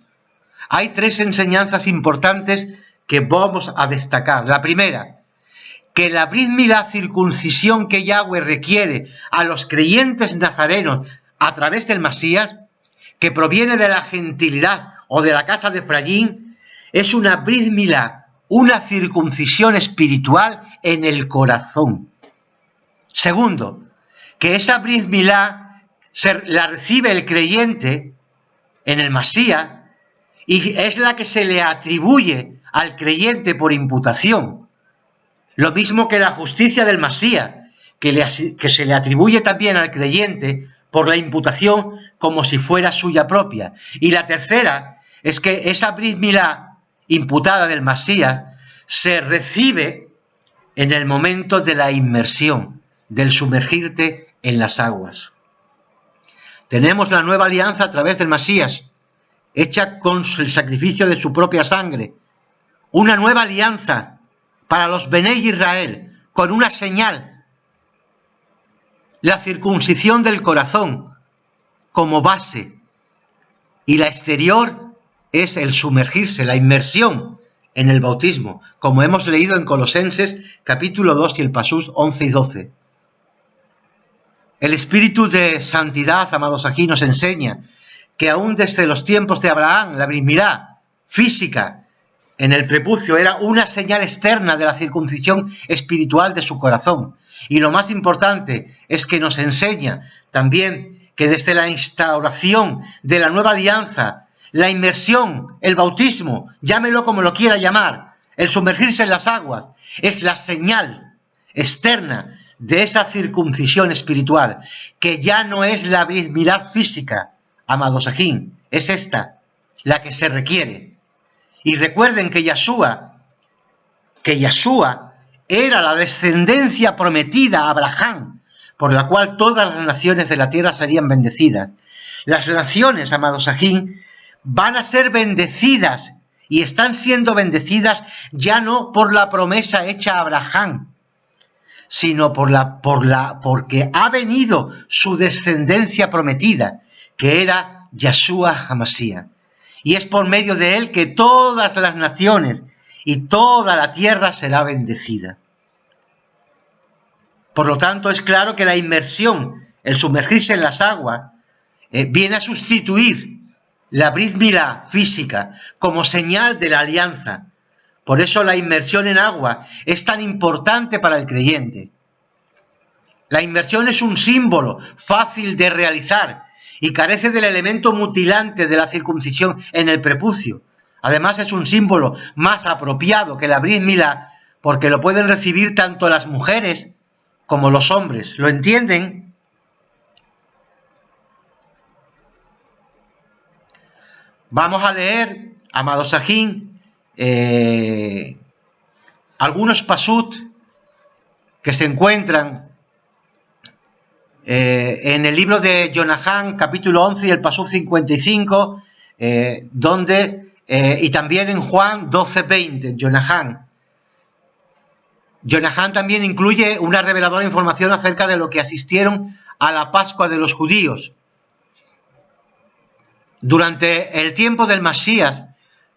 hay tres enseñanzas importantes que vamos a destacar. La primera, que la Brit Milá, circuncisión que Yahweh requiere a los creyentes nazarenos a través del Masías, que proviene de la gentilidad o de la casa de Efraín, es una Brit Milá, una circuncisión espiritual en el corazón. Segundo, que esa Brit Milá la recibe el creyente en el Masías y es la que se le atribuye al creyente por imputación. Lo mismo que la justicia del Masías, que se le atribuye también al creyente por la imputación como si fuera suya propia. Y la tercera es que esa Brit Milá imputada del Masías se recibe en el momento de la inmersión, del sumergirte en las aguas. Tenemos la nueva alianza a través del Masías, hecha con el sacrificio de su propia sangre. Una nueva alianza para los Benei Israel, con una señal: la circuncisión del corazón como base, y la exterior es el sumergirse, la inmersión en el bautismo, como hemos leído en Colosenses capítulo 2 y el pasús 11 y 12. El espíritu de santidad, amados aquí, nos enseña que aún desde los tiempos de Abraham, la Brit Milá física en el prepucio era una señal externa de la circuncisión espiritual de su corazón. Y lo más importante es que nos enseña también que desde la instauración de la nueva alianza, la inmersión, el bautismo, llámelo como lo quiera llamar, el sumergirse en las aguas, es la señal externa de esa circuncisión espiritual, que ya no es la Brit Milá física, amados aquí, es esta la que se requiere. Y recuerden que Yahshua era la descendencia prometida a Abraham, por la cual todas las naciones de la tierra serían bendecidas. Las naciones, amados aquí, van a ser bendecidas y están siendo bendecidas ya no por la promesa hecha a Abraham, sino porque ha venido su descendencia prometida, que era Yahshua HaMashiach. Y es por medio de él que todas las naciones y toda la tierra será bendecida. Por lo tanto, es claro que la inmersión, el sumergirse en las aguas, viene a sustituir la Brit Milá física como señal de la alianza. Por eso la inmersión en agua es tan importante para el creyente. La inmersión es un símbolo fácil de realizar y carece del elemento mutilante de la circuncisión en el prepucio. Además, es un símbolo más apropiado que la Brit Milá, porque lo pueden recibir tanto las mujeres como los hombres. ¿Lo entienden? Vamos a leer, amados ajín, algunos pasut que se encuentran en el libro de Jonahán, capítulo 11 y el pasú 55, y también en Juan 12:20, Jonahán. Jonahán también incluye una reveladora información acerca de lo que asistieron a la Pascua de los judíos. Durante el tiempo del Masías,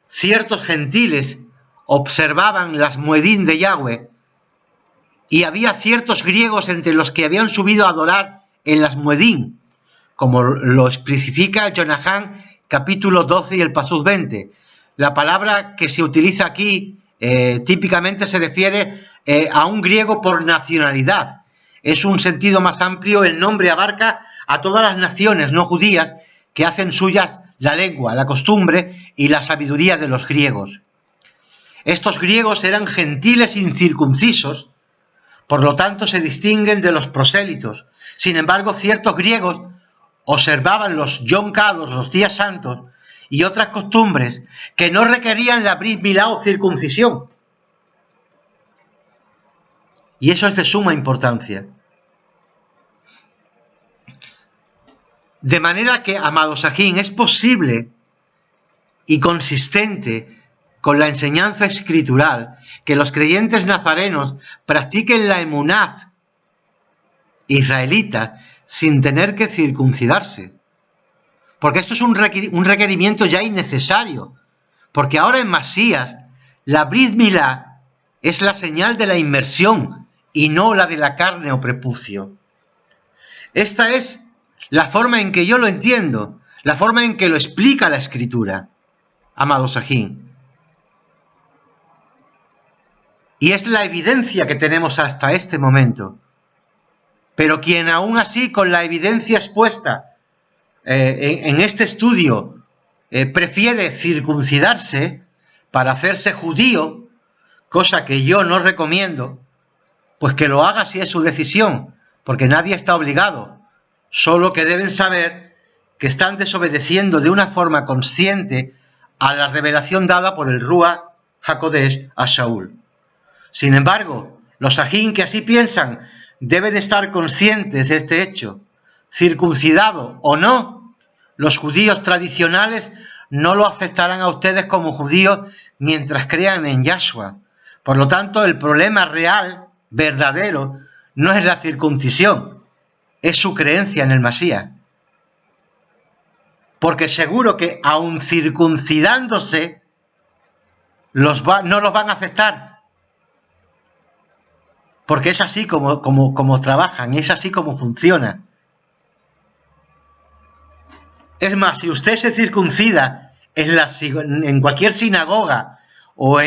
ciertos gentiles observaban las muedín de Yahweh, y había ciertos griegos entre los que habían subido a adorar en las muedín, como lo especifica Jonahán capítulo 12 y el pasuk 20. La palabra que se utiliza aquí típicamente se refiere a un griego por nacionalidad. Es un sentido más amplio, el nombre abarca a todas las naciones no judías que hacen suyas la lengua, la costumbre y la sabiduría de los griegos. Estos griegos eran gentiles incircuncisos, por lo tanto se distinguen de los prosélitos. Sin embargo, ciertos griegos observaban los Yom Kadosh, los días santos, y otras costumbres que no requerían la brit milá o circuncisión. Y eso es de suma importancia. De manera que, amados Sajín, es posible y consistente con la enseñanza escritural que los creyentes nazarenos practiquen la emunaz israelita sin tener que circuncidarse. Porque esto es un requerimiento ya innecesario. Porque ahora en Masías, la brit milá es la señal de la inmersión y no la de la carne o prepucio. Esta es la forma en que yo lo entiendo, la forma en que lo explica la Escritura, amados Sajín. Y es la evidencia que tenemos hasta este momento. Pero quien aún así, con la evidencia expuesta en este estudio, prefiere circuncidarse para hacerse judío, cosa que yo no recomiendo, pues que lo haga si es su decisión, porque nadie está obligado. Solo que deben saber que están desobedeciendo de una forma consciente a la revelación dada por el Ruach HaKodesh a Shaul. Sin embargo, los Sajín que así piensan deben estar conscientes de este hecho. Circuncidado o no, los judíos tradicionales no lo aceptarán a ustedes como judíos mientras crean en Yahshua. Por lo tanto, el problema real, verdadero, no es la circuncisión, es su creencia en el Masías. Porque seguro que aun circuncidándose, no los van a aceptar. Porque es así como trabajan, es así como funciona. Es más, si usted se circuncida en cualquier sinagoga, o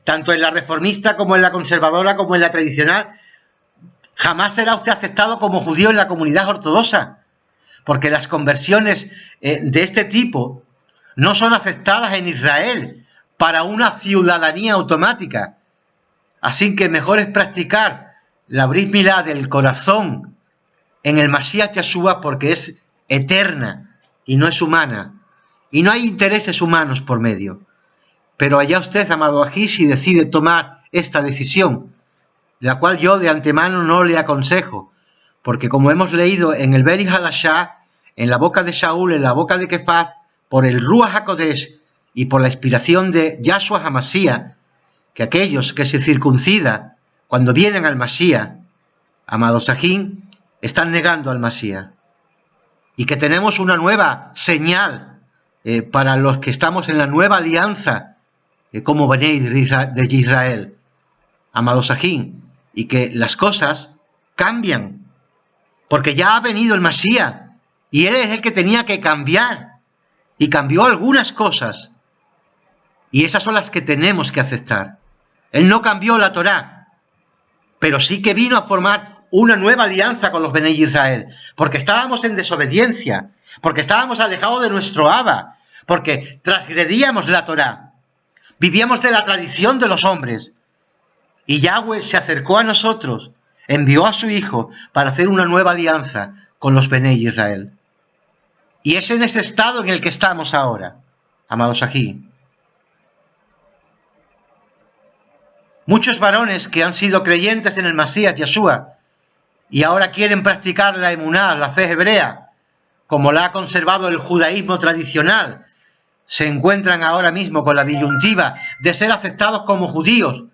tanto en la reformista como en la conservadora como en la tradicional, jamás será usted aceptado como judío en la comunidad ortodoxa, porque las conversiones de este tipo no son aceptadas en Israel para una ciudadanía automática. Así que mejor es practicar la brit milá del corazón en el Masías Yahshua, porque es eterna y no es humana, y no hay intereses humanos por medio. Pero allá usted, amado Ají, si decide tomar esta decisión, la cual yo de antemano no le aconsejo, porque como hemos leído en el Beri Hadashah, en la boca de Shaul, en la boca de Kefaz, por el Ruach HaKodesh y por la inspiración de Yahshua HaMashiach, que aquellos que se circuncidan cuando vienen al Masías, amados Sajín, están negando al Masías. Y que tenemos una nueva señal para los que estamos en la nueva alianza como Benei de Israel, amados Sajín, y que las cosas cambian, porque ya ha venido el Masías, y él es el que tenía que cambiar, y cambió algunas cosas, y esas son las que tenemos que aceptar. Él no cambió la Torá, pero sí que vino a formar una nueva alianza con los Benei Israel, porque estábamos en desobediencia, porque estábamos alejados de nuestro Abba, porque transgredíamos la Torá, vivíamos de la tradición de los hombres, y Yahweh se acercó a nosotros, envió a su Hijo para hacer una nueva alianza con los Benei Israel. Y es en ese estado en el que estamos ahora, amados aquí. Muchos varones que han sido creyentes en el Masías Yahshua y ahora quieren practicar la emuná, la fe hebrea, como la ha conservado el judaísmo tradicional, se encuentran ahora mismo con la disyuntiva de ser aceptados como judíos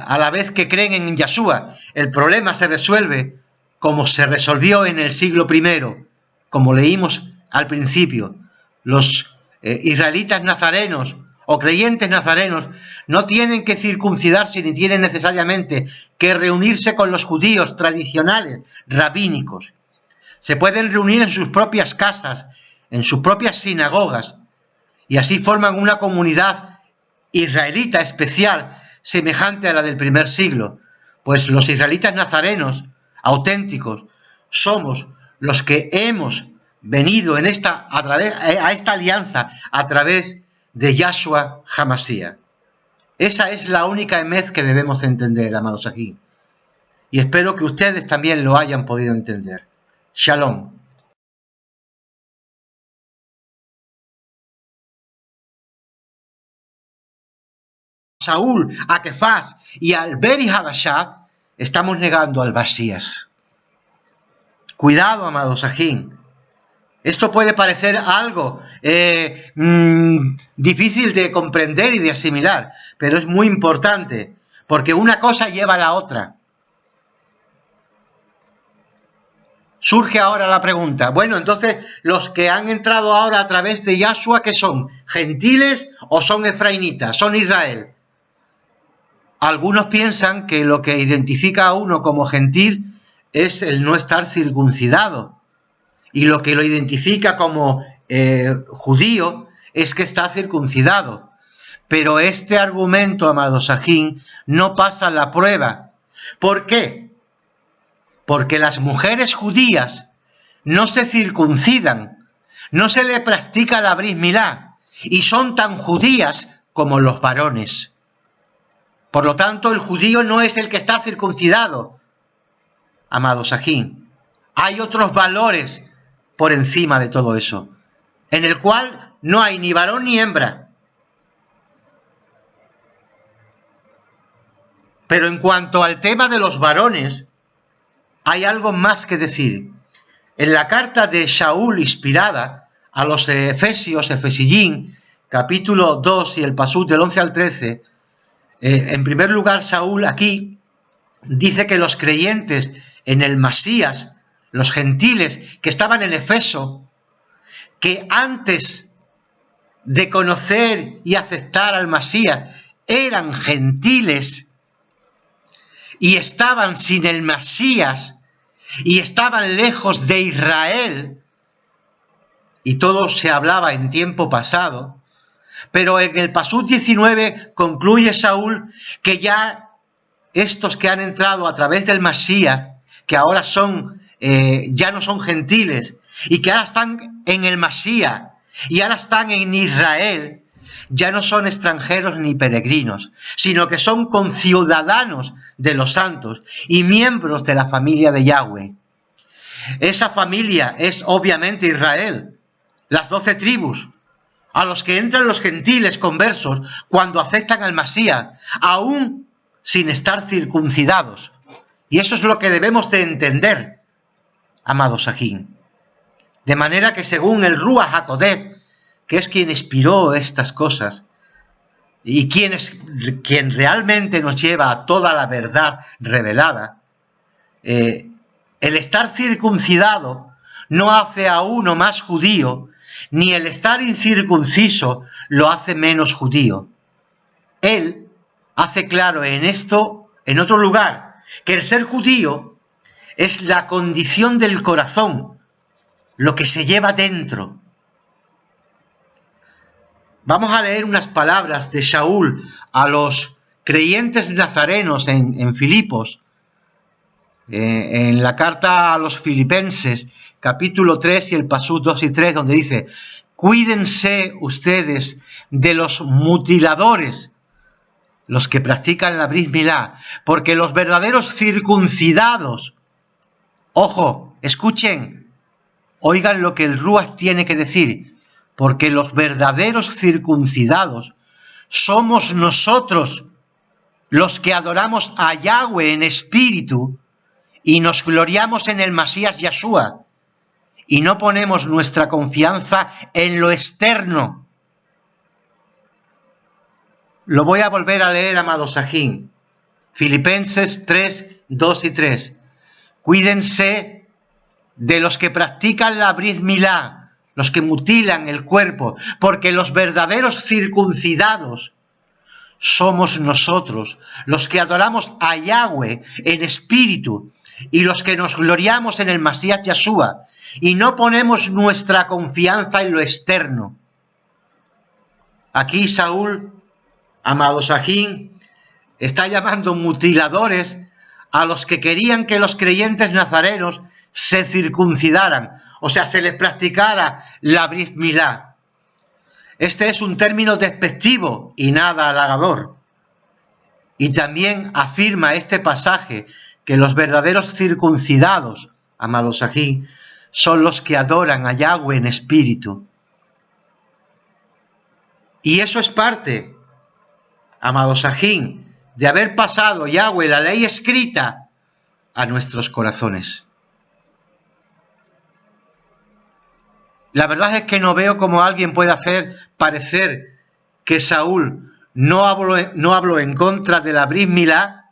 a la vez que creen en Yahshua. El problema se resuelve como se resolvió en el siglo I, como leímos al principio. Los israelitas nazarenos o creyentes nazarenos no tienen que circuncidarse ni tienen necesariamente que reunirse con los judíos tradicionales, rabínicos. Se pueden reunir en sus propias casas, en sus propias sinagogas, y así forman una comunidad israelita especial, semejante a la del primer siglo, pues los israelitas nazarenos auténticos somos los que hemos venido a esta alianza a través de Yahshua HaMashiach. Esa es la única emez que debemos entender, amados aquí. Y espero que ustedes también lo hayan podido entender. Shalom. Saúl, a Kefas y al Beri Hadashad, estamos negando al Masías. Cuidado, amados ajín. Esto puede parecer algo difícil de comprender y de asimilar, pero es muy importante, porque una cosa lleva a la otra. Surge ahora la pregunta, bueno, entonces, los que han entrado ahora a través de Yahshua, ¿qué son? ¿Gentiles o son efraimitas? ¿Son Israel? Algunos piensan que lo que identifica a uno como gentil es el no estar circuncidado, y lo que lo identifica como judío es que está circuncidado. Pero este argumento, amados ajín, no pasa la prueba. ¿Por qué? Porque las mujeres judías no se circuncidan, no se le practica la bris milá, y son tan judías como los varones. Por lo tanto, el judío no es el que está circuncidado, amados ajín. Hay otros valores por encima de todo eso, en el cual no hay ni varón ni hembra. Pero en cuanto al tema de los varones, hay algo más que decir. En la carta de Shaul inspirada a los Efesios, Efesiyín, capítulo 2 y el pasuk del 11 al 13, en primer lugar, Saúl aquí dice que los creyentes en el Masías, los gentiles que estaban en Efeso, que antes de conocer y aceptar al Masías eran gentiles y estaban sin el Masías y estaban lejos de Israel, y todo se hablaba en tiempo pasado. Pero en el pasuk 19 concluye Saúl que ya estos que han entrado a través del Masías, que ahora son ya no son gentiles, y que ahora están en el Masías, y ahora están en Israel, ya no son extranjeros ni peregrinos, sino que son conciudadanos de los santos y miembros de la familia de Yahweh. Esa familia es obviamente Israel, las 12 tribus, a los que entran los gentiles conversos cuando aceptan al Masías, aún sin estar circuncidados. Y eso es lo que debemos de entender, amados ajín. De manera que según el Ruach HaKodesh, que es quien inspiró estas cosas, y quien realmente nos lleva a toda la verdad revelada, el estar circuncidado no hace a uno más judío, ni el estar incircunciso lo hace menos judío. Él hace claro en esto, en otro lugar, que el ser judío es la condición del corazón, lo que se lleva dentro. Vamos a leer unas palabras de Saúl a los creyentes nazarenos en Filipos, en la carta a los filipenses, capítulo 3 y el pasuk 2 y 3, donde dice: cuídense ustedes de los mutiladores, los que practican la bris milá, porque los verdaderos circuncidados, ojo, escuchen, oigan lo que el Ruach tiene que decir, porque los verdaderos circuncidados somos nosotros, los que adoramos a Yahweh en espíritu y nos gloriamos en el Masías Yahshua, y no ponemos nuestra confianza en lo externo. Lo voy a volver a leer, amados ajín. Filipenses 3, 2 y 3. Cuídense de los que practican la bris milá, los que mutilan el cuerpo, porque los verdaderos circuncidados somos nosotros, los que adoramos a Yahweh en espíritu y los que nos gloriamos en el Masías Yahshua, y no ponemos nuestra confianza en lo externo. Aquí Saúl, amado Sahín, está llamando mutiladores a los que querían que los creyentes nazarenos se circuncidaran, o sea, se les practicara la Brit Milá. Este es un término despectivo y nada halagador. Y también afirma este pasaje que los verdaderos circuncidados, amado Sahín, son los que adoran a Yahweh en espíritu. Y eso es parte, amado Sahín, de haber pasado Yahweh la ley escrita a nuestros corazones. La verdad es que no veo cómo alguien puede hacer parecer que Saúl no habló en contra de la Brit Milá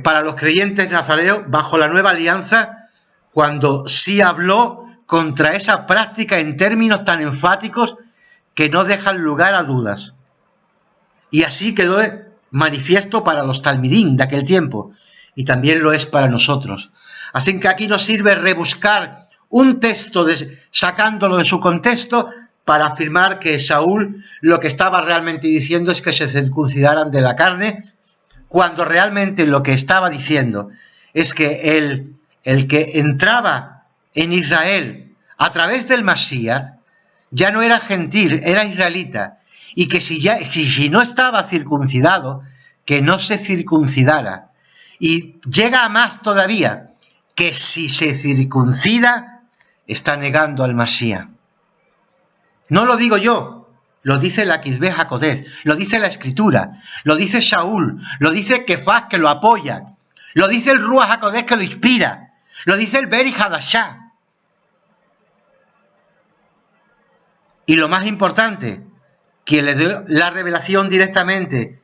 para los creyentes nazarenos bajo la nueva alianza, cuando sí habló contra esa práctica en términos tan enfáticos que no dejan lugar a dudas. Y así quedó manifiesto para los talmidín de aquel tiempo, y también lo es para nosotros. Así que aquí nos sirve rebuscar un texto sacándolo de su contexto para afirmar que Saúl lo que estaba realmente diciendo es que se circuncidaran de la carne, cuando realmente lo que estaba diciendo es que el que entraba en Israel a través del Masías ya no era gentil, era israelita, y que si no estaba circuncidado, que no se circuncidara. Y llega a más todavía, que si se circuncida, está negando al Masías. No lo digo yo, lo dice la Kisbeh HaKodesh, lo dice la Escritura, lo dice Saúl, lo dice Kefas, que lo apoya, lo dice el Ruach HaKodesh, que lo inspira, lo dice el Beri Hadashah. Y lo más importante, quien le dio la revelación directamente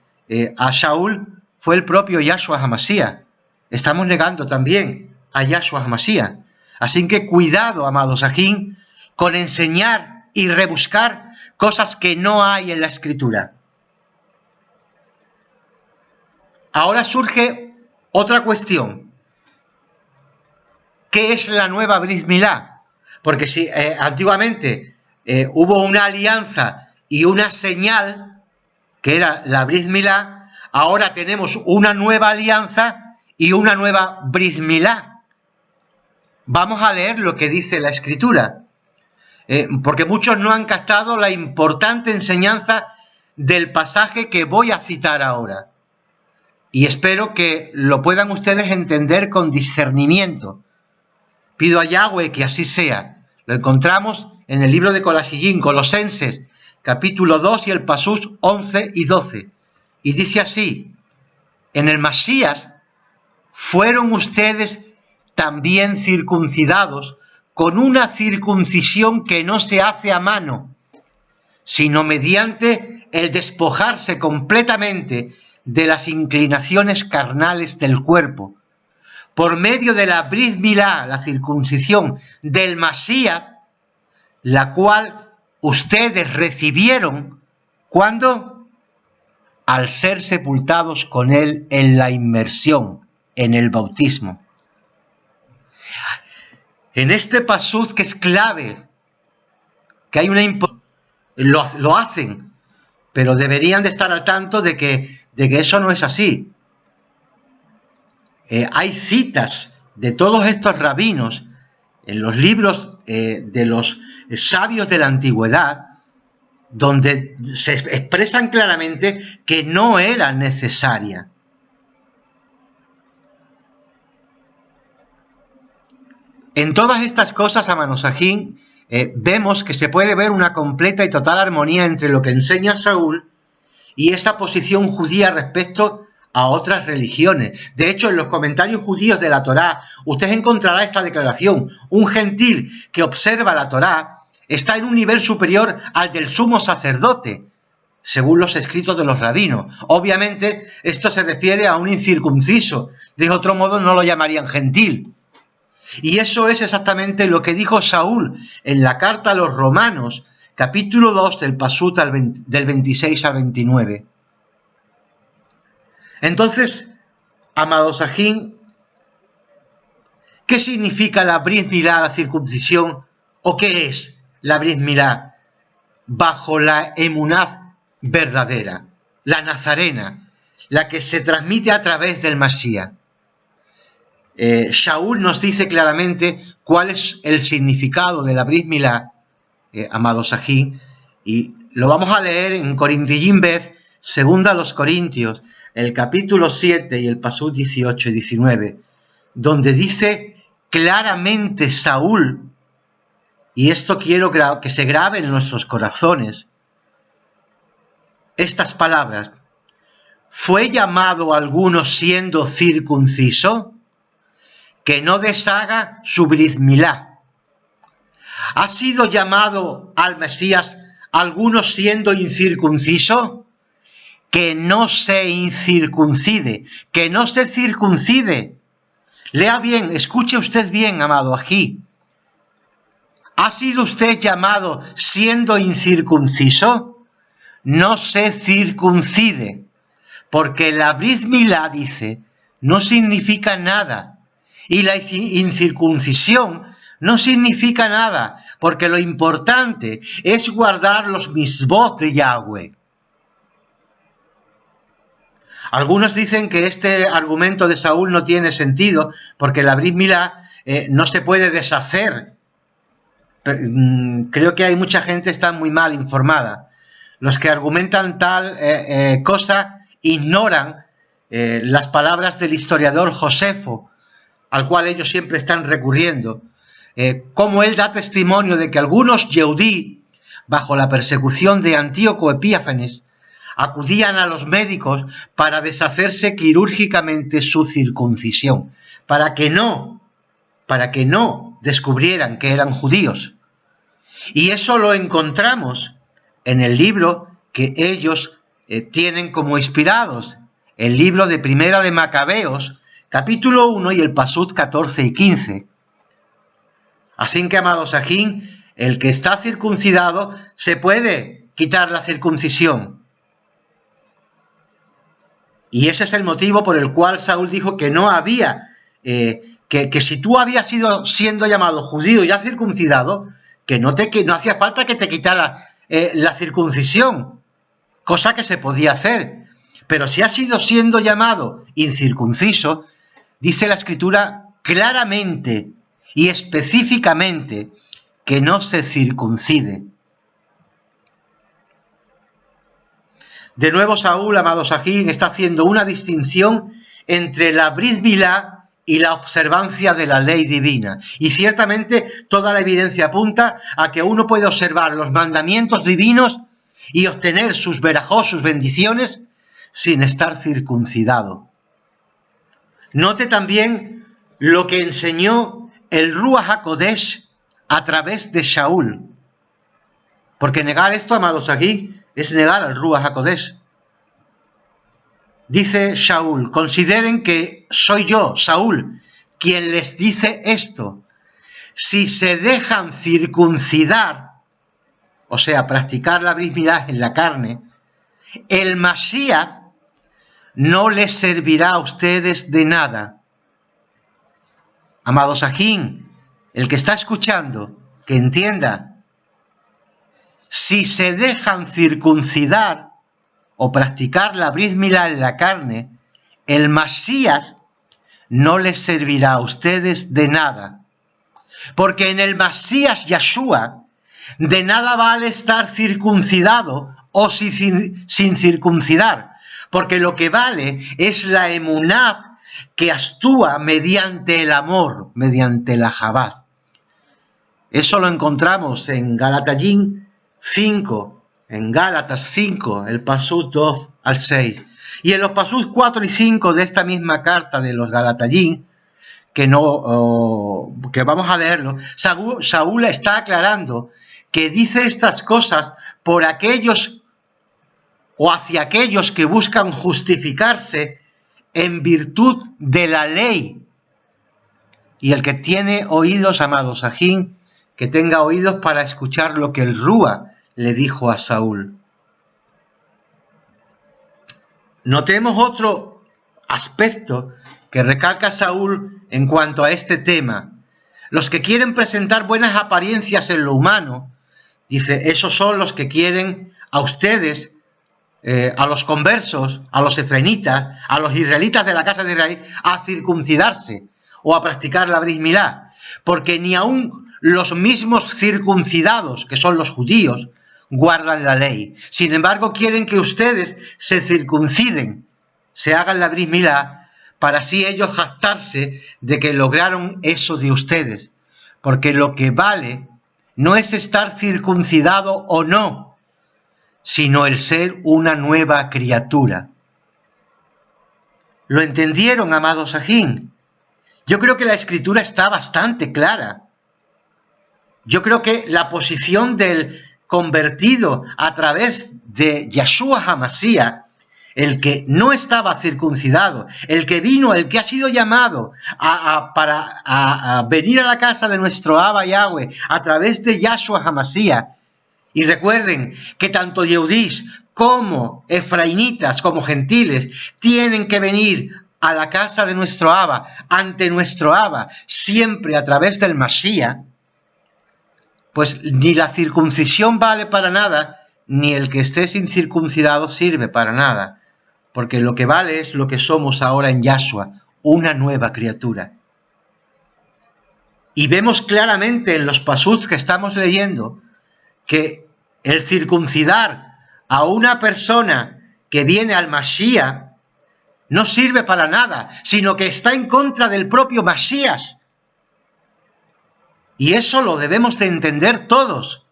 a Saúl fue el propio Yahshua HaMashiach. Estamos negando también a Yahshua HaMashiach. Así que cuidado, amado Sahín, con enseñar y rebuscar cosas que no hay en la Escritura. Ahora surge otra cuestión. ¿Qué es la nueva Brit Milá? Porque si antiguamente hubo una alianza y una señal, que era la Brit Milá, ahora tenemos una nueva alianza y una nueva Brit Milá. Vamos a leer lo que dice la Escritura, porque muchos no han captado la importante enseñanza del pasaje que voy a citar ahora. Y espero que lo puedan ustedes entender con discernimiento. Pido a Yahweh que así sea. Lo encontramos en el libro de Colosenses, capítulo 2 y el pasus 11 y 12. Y dice así: en el Masías fueron ustedes también circuncidados con una circuncisión que no se hace a mano, sino mediante el despojarse completamente de las inclinaciones carnales del cuerpo, por medio de la Brit Milá, la circuncisión del Masías, la cual ustedes recibieron, ¿cuándo? Al ser sepultados con él en la inmersión, en el bautismo. En este pasuz que es clave, que hay una lo hacen, pero deberían de estar al tanto de que eso no es así. Hay citas de todos estos rabinos en los libros de los sabios de la antigüedad, donde se expresan claramente que no era necesaria. En todas estas cosas, amado Sahín, vemos que se puede ver una completa y total armonía entre lo que enseña Saúl y esta posición judía respecto a otras religiones. De hecho, en los comentarios judíos de la Torá, usted encontrará esta declaración: un gentil que observa la Torá está en un nivel superior al del sumo sacerdote, según los escritos de los rabinos. Obviamente, esto se refiere a un incircunciso. De otro modo, no lo llamarían gentil. Y eso es exactamente lo que dijo Saúl en la carta a los Romanos, capítulo 2, del pasut del 26 al 29. Entonces, amado Sahín, ¿Qué significa la Brit Milá, la circuncisión? ¿O qué es la Brit Milá bajo la emunaz verdadera, la nazarena, la que se transmite a través del Mashiach? Shaul nos dice claramente cuál es el significado de la Brit Milá, amados Sahim, y lo vamos a leer en Corintillín Bet, segunda a los Corintios, el capítulo 7 y el pasú 18 y 19, donde dice claramente Saúl, y esto quiero que se grabe en nuestros corazones, estas palabras: ¿fue llamado alguno siendo circunciso? Que no deshaga su Brit Milá. ¿Ha sido llamado al Mesías alguno siendo incircunciso? Que no se incircuncide, que no se circuncide. Lea bien, escuche usted bien, amado Ají. ¿Ha sido usted llamado siendo incircunciso? No se circuncide, porque la Brit Milá, dice, no significa nada, y la incircuncisión no significa nada, porque lo importante es guardar los misbot de Yahweh. Algunos dicen que este argumento de Saúl no tiene sentido, porque la Brit Milá no se puede deshacer. Creo que hay mucha gente que está muy mal informada. Los que argumentan tal cosa ignoran las palabras del historiador Josefo, al cual ellos siempre están recurriendo, como él da testimonio de que algunos Yehudí, bajo la persecución de Antíoco Epífanes, acudían a los médicos para deshacerse quirúrgicamente su circuncisión, para que no descubrieran que eran judíos. Y eso lo encontramos en el libro que ellos tienen como inspirados, el libro de Primera de Macabeos, capítulo 1 y el pasú 14 y 15. Así que, amados Sahim, el que está circuncidado se puede quitar la circuncisión. Y ese es el motivo por el cual Saúl dijo que no había, que si tú habías siendo llamado judío ya circuncidado, que no hacía falta que te quitara la circuncisión, cosa que se podía hacer. Pero si has siendo llamado incircunciso, dice la Escritura claramente y específicamente que no se circuncide. De nuevo Saúl, amado Sahim, está haciendo una distinción entre la Brit Milá y la observancia de la ley divina. Y ciertamente toda la evidencia apunta a que uno puede observar los mandamientos divinos y obtener sus verajos, sus bendiciones, sin estar circuncidado. Note también lo que enseñó el Ruach HaKodesh a través de Shaul. Porque negar esto, amados aquí, es negar al Ruach HaKodesh. Dice Shaul: consideren que soy yo, Saúl, quien les dice esto. Si se dejan circuncidar, o sea, practicar la Brit Milá en la carne, el Mashiach no les servirá a ustedes de nada. Amado Sahim, el que está escuchando, que entienda. Si se dejan circuncidar o practicar la Brit Milá en la carne, el Masías no les servirá a ustedes de nada. Porque en el Masías Yahshua de nada vale estar circuncidado o sin circuncidar, porque lo que vale es la emunaz que actúa mediante el amor, mediante la Jabad. Eso lo encontramos en Galatayín 5, en Gálatas 5, el pasú 2 al 6. Y en los pasús 4 y 5 de esta misma carta de los Galatayín, que vamos a leerlo, Saúl está aclarando que dice estas cosas por aquellos o hacia aquellos que buscan justificarse en virtud de la ley. Y el que tiene oídos, amado Sahim, que tenga oídos para escuchar lo que el Rúa le dijo a Saúl. Notemos otro aspecto que recalca Saúl en cuanto a este tema. Los que quieren presentar buenas apariencias en lo humano, dice, esos son los que quieren a ustedes, a los conversos, a los efraimitas, a los israelitas de la casa de Israel, a circuncidarse o a practicar la bris milá, porque ni aun los mismos circuncidados, que son los judíos, guardan la ley. Sin embargo, quieren que ustedes se circunciden, se hagan la bris milá, para así ellos jactarse de que lograron eso de ustedes. Porque lo que vale no es estar circuncidado o no, sino el ser una nueva criatura. ¿Lo entendieron, amados Sajín? Yo creo que la escritura está bastante clara. Yo creo que la posición del convertido a través de Yeshua HaMashiach, el que no estaba circuncidado, el que vino, el que ha sido llamado para venir a la casa de nuestro Abba Yahweh a través de Yeshua HaMashiach. Y recuerden que tanto Yehudís como efraimitas, como gentiles, tienen que venir a la casa de nuestro Abba, ante nuestro Abba, siempre a través del Mashiach. Pues ni la circuncisión vale para nada, ni el que esté sin circuncidado sirve para nada, porque lo que vale es lo que somos ahora en Yahshua, una nueva criatura. Y vemos claramente en los pasús que estamos leyendo que el circuncidar a una persona que viene al Mashiach no sirve para nada, sino que está en contra del propio Mashiach. Y eso lo debemos de entender todos.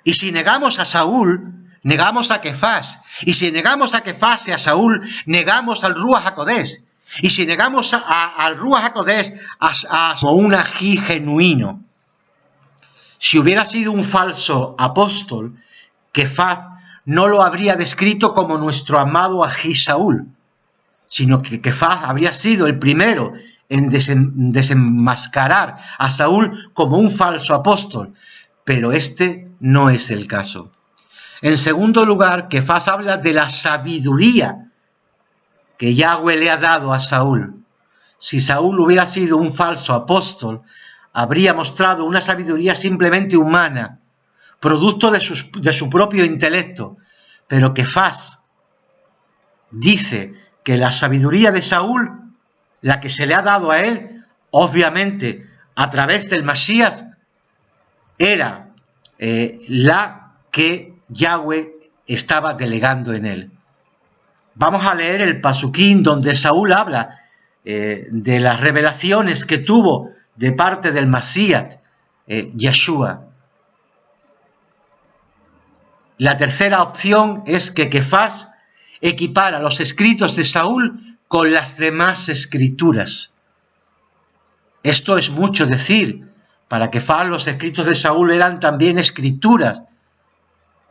Y si negamos a Saúl, negamos a Kefas. Y si negamos a Kefas y a Saúl, negamos al Ruach HaKodesh. Y si negamos al Ruach HaKodesh, a un ají genuino. Si hubiera sido un falso apóstol, Kefas no lo habría descrito como nuestro amado ají Saúl, sino que Kefas habría sido el primero en desenmascarar a Saúl como un falso apóstol, pero este no es el caso. En segundo lugar, Kefas habla de la sabiduría que Yahweh le ha dado a Saúl. Si Saúl hubiera sido un falso apóstol, habría mostrado una sabiduría simplemente humana, producto de su propio intelecto, pero Kefas dice que la sabiduría de Saúl, la que se le ha dado a él, obviamente a través del Mashiach, era la que Yahweh estaba delegando en él. Vamos a leer el pasuquín donde Saúl habla de las revelaciones que tuvo de parte del Mashiach, Yeshua. La tercera opción es que Kefas equipara los escritos de Saúl con las demás escrituras. Esto es mucho decir. Para Kefas los escritos de Saúl eran también escrituras,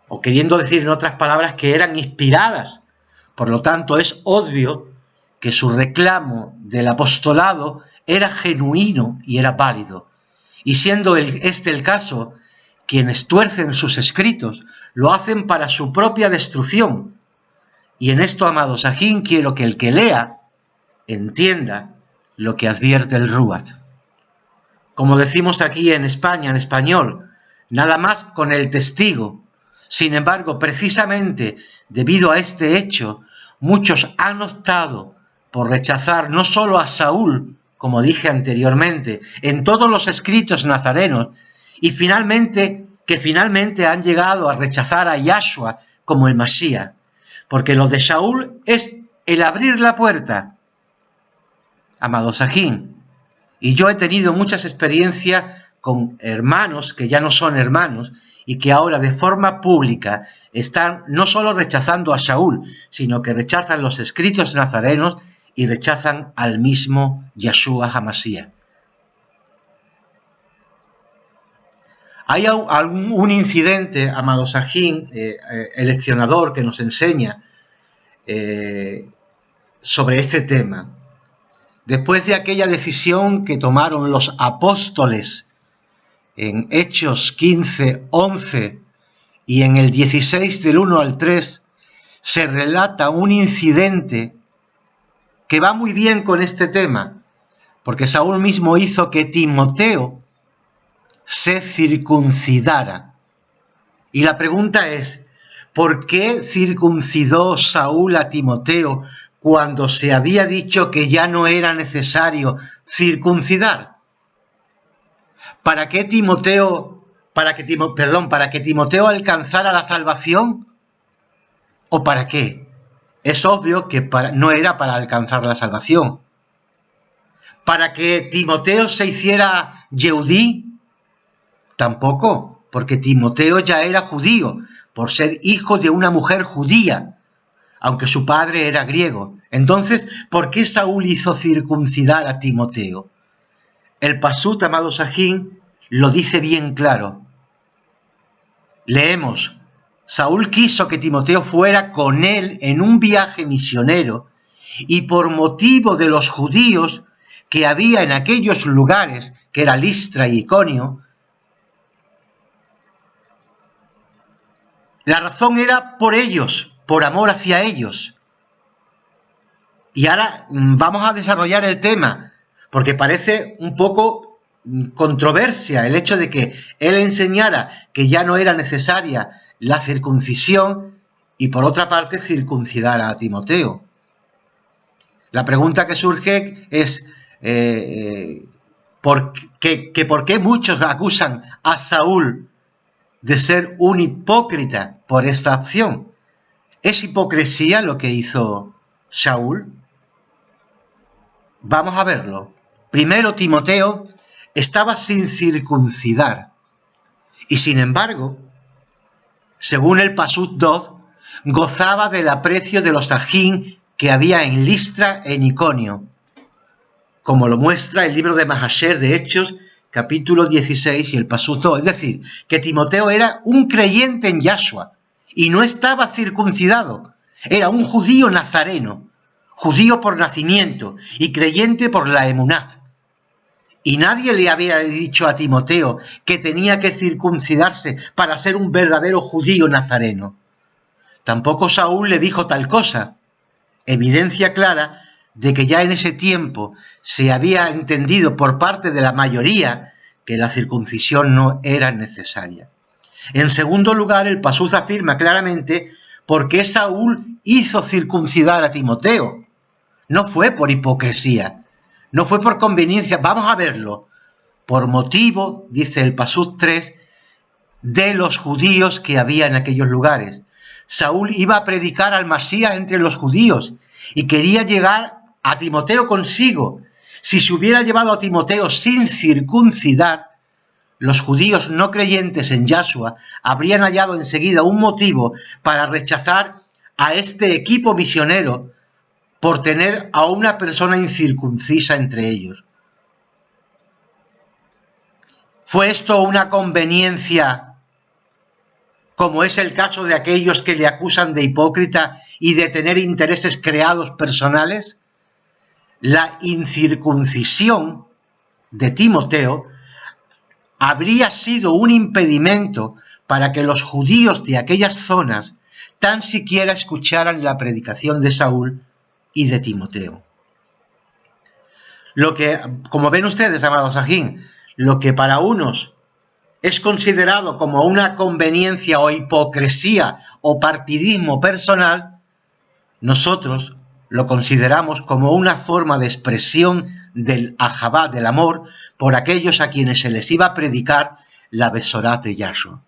o queriendo decir en otras palabras que eran inspiradas. Por lo tanto, es obvio que su reclamo del apostolado era genuino y era válido. Y siendo este el caso, quienes tuercen sus escritos lo hacen para su propia destrucción. Y en esto, amados Sajín, quiero que el que lea entienda lo que advierte el Ruach. Como decimos aquí en España, en español, nada más con el testigo. Sin embargo, precisamente debido a este hecho, muchos han optado por rechazar no solo a Saúl, como dije anteriormente, en todos los escritos nazarenos, y finalmente han llegado a rechazar a Yahshua como el Mashiach, porque lo de Saúl es el abrir la puerta. Amado Sajín, y yo he tenido muchas experiencias con hermanos que ya no son hermanos y que ahora de forma pública están no solo rechazando a Saúl, sino que rechazan los escritos nazarenos y rechazan al mismo Yeshua HaMashiach. Hay un incidente, amado Sajín, el leccionador, que nos enseña sobre este tema. Después de aquella decisión que tomaron los apóstoles en Hechos 15, 11 y en el 16 del 1 al 3, se relata un incidente que va muy bien con este tema, porque Saúl mismo hizo que Timoteo se circuncidara. Y la pregunta es, ¿por qué circuncidó Saúl a Timoteo cuando se había dicho que ya no era necesario circuncidar? ¿Para que Timoteo alcanzara la salvación? ¿O para qué? Es obvio que no era para alcanzar la salvación. ¿Para que Timoteo se hiciera Yehudí? Tampoco, porque Timoteo ya era judío, por ser hijo de una mujer judía, aunque su padre era griego. Entonces, ¿por qué Saúl hizo circuncidar a Timoteo? El Pasut, amado Sajín, lo dice bien claro. Leemos: Saúl quiso que Timoteo fuera con él en un viaje misionero, y por motivo de los judíos que había en aquellos lugares, que era Listra y Iconio, la razón era por ellos, por amor hacia ellos. Y ahora vamos a desarrollar el tema, porque parece un poco controversia el hecho de que él enseñara que ya no era necesaria la circuncisión y por otra parte circuncidara a Timoteo. La pregunta que surge es ¿por qué muchos acusan a Saúl de ser un hipócrita por esta acción? ¿Es hipocresía lo que hizo Saúl? Vamos a verlo. Primero, Timoteo estaba sin circuncidar y sin embargo, según el Pasut 2, gozaba del aprecio de los sajín que había en Listra e Iconio, como lo muestra el libro de Mahasher de Hechos, capítulo 16 y el Pasut 2. Es decir, que Timoteo era un creyente en Yahshua y no estaba circuncidado. Era un judío nazareno, judío por nacimiento y creyente por la emunat. Y nadie le había dicho a Timoteo que tenía que circuncidarse para ser un verdadero judío nazareno. Tampoco Saúl le dijo tal cosa. Evidencia clara de que ya en ese tiempo se había entendido por parte de la mayoría que la circuncisión no era necesaria. En segundo lugar, el Pasuz afirma claramente por qué Saúl hizo circuncidar a Timoteo. No fue por hipocresía, no fue por conveniencia. Vamos a verlo. Por motivo, dice el Pasuz 3, de los judíos que había en aquellos lugares. Saúl iba a predicar al Masías entre los judíos y quería llegar a Timoteo consigo. Si se hubiera llevado a Timoteo sin circuncidar, los judíos no creyentes en Yahshua habrían hallado enseguida un motivo para rechazar a este equipo misionero por tener a una persona incircuncisa entre ellos. ¿Fue esto una conveniencia, como es el caso de aquellos que le acusan de hipócrita y de tener intereses creados personales? La incircuncisión de Timoteo habría sido un impedimento para que los judíos de aquellas zonas tan siquiera escucharan la predicación de Saúl y de Timoteo. Lo que, como ven ustedes, amados sajín, lo que para unos es considerado como una conveniencia o hipocresía o partidismo personal, nosotros lo consideramos como una forma de expresión del ahabá, del amor, por aquellos a quienes se les iba a predicar la Besorá de Yahshua.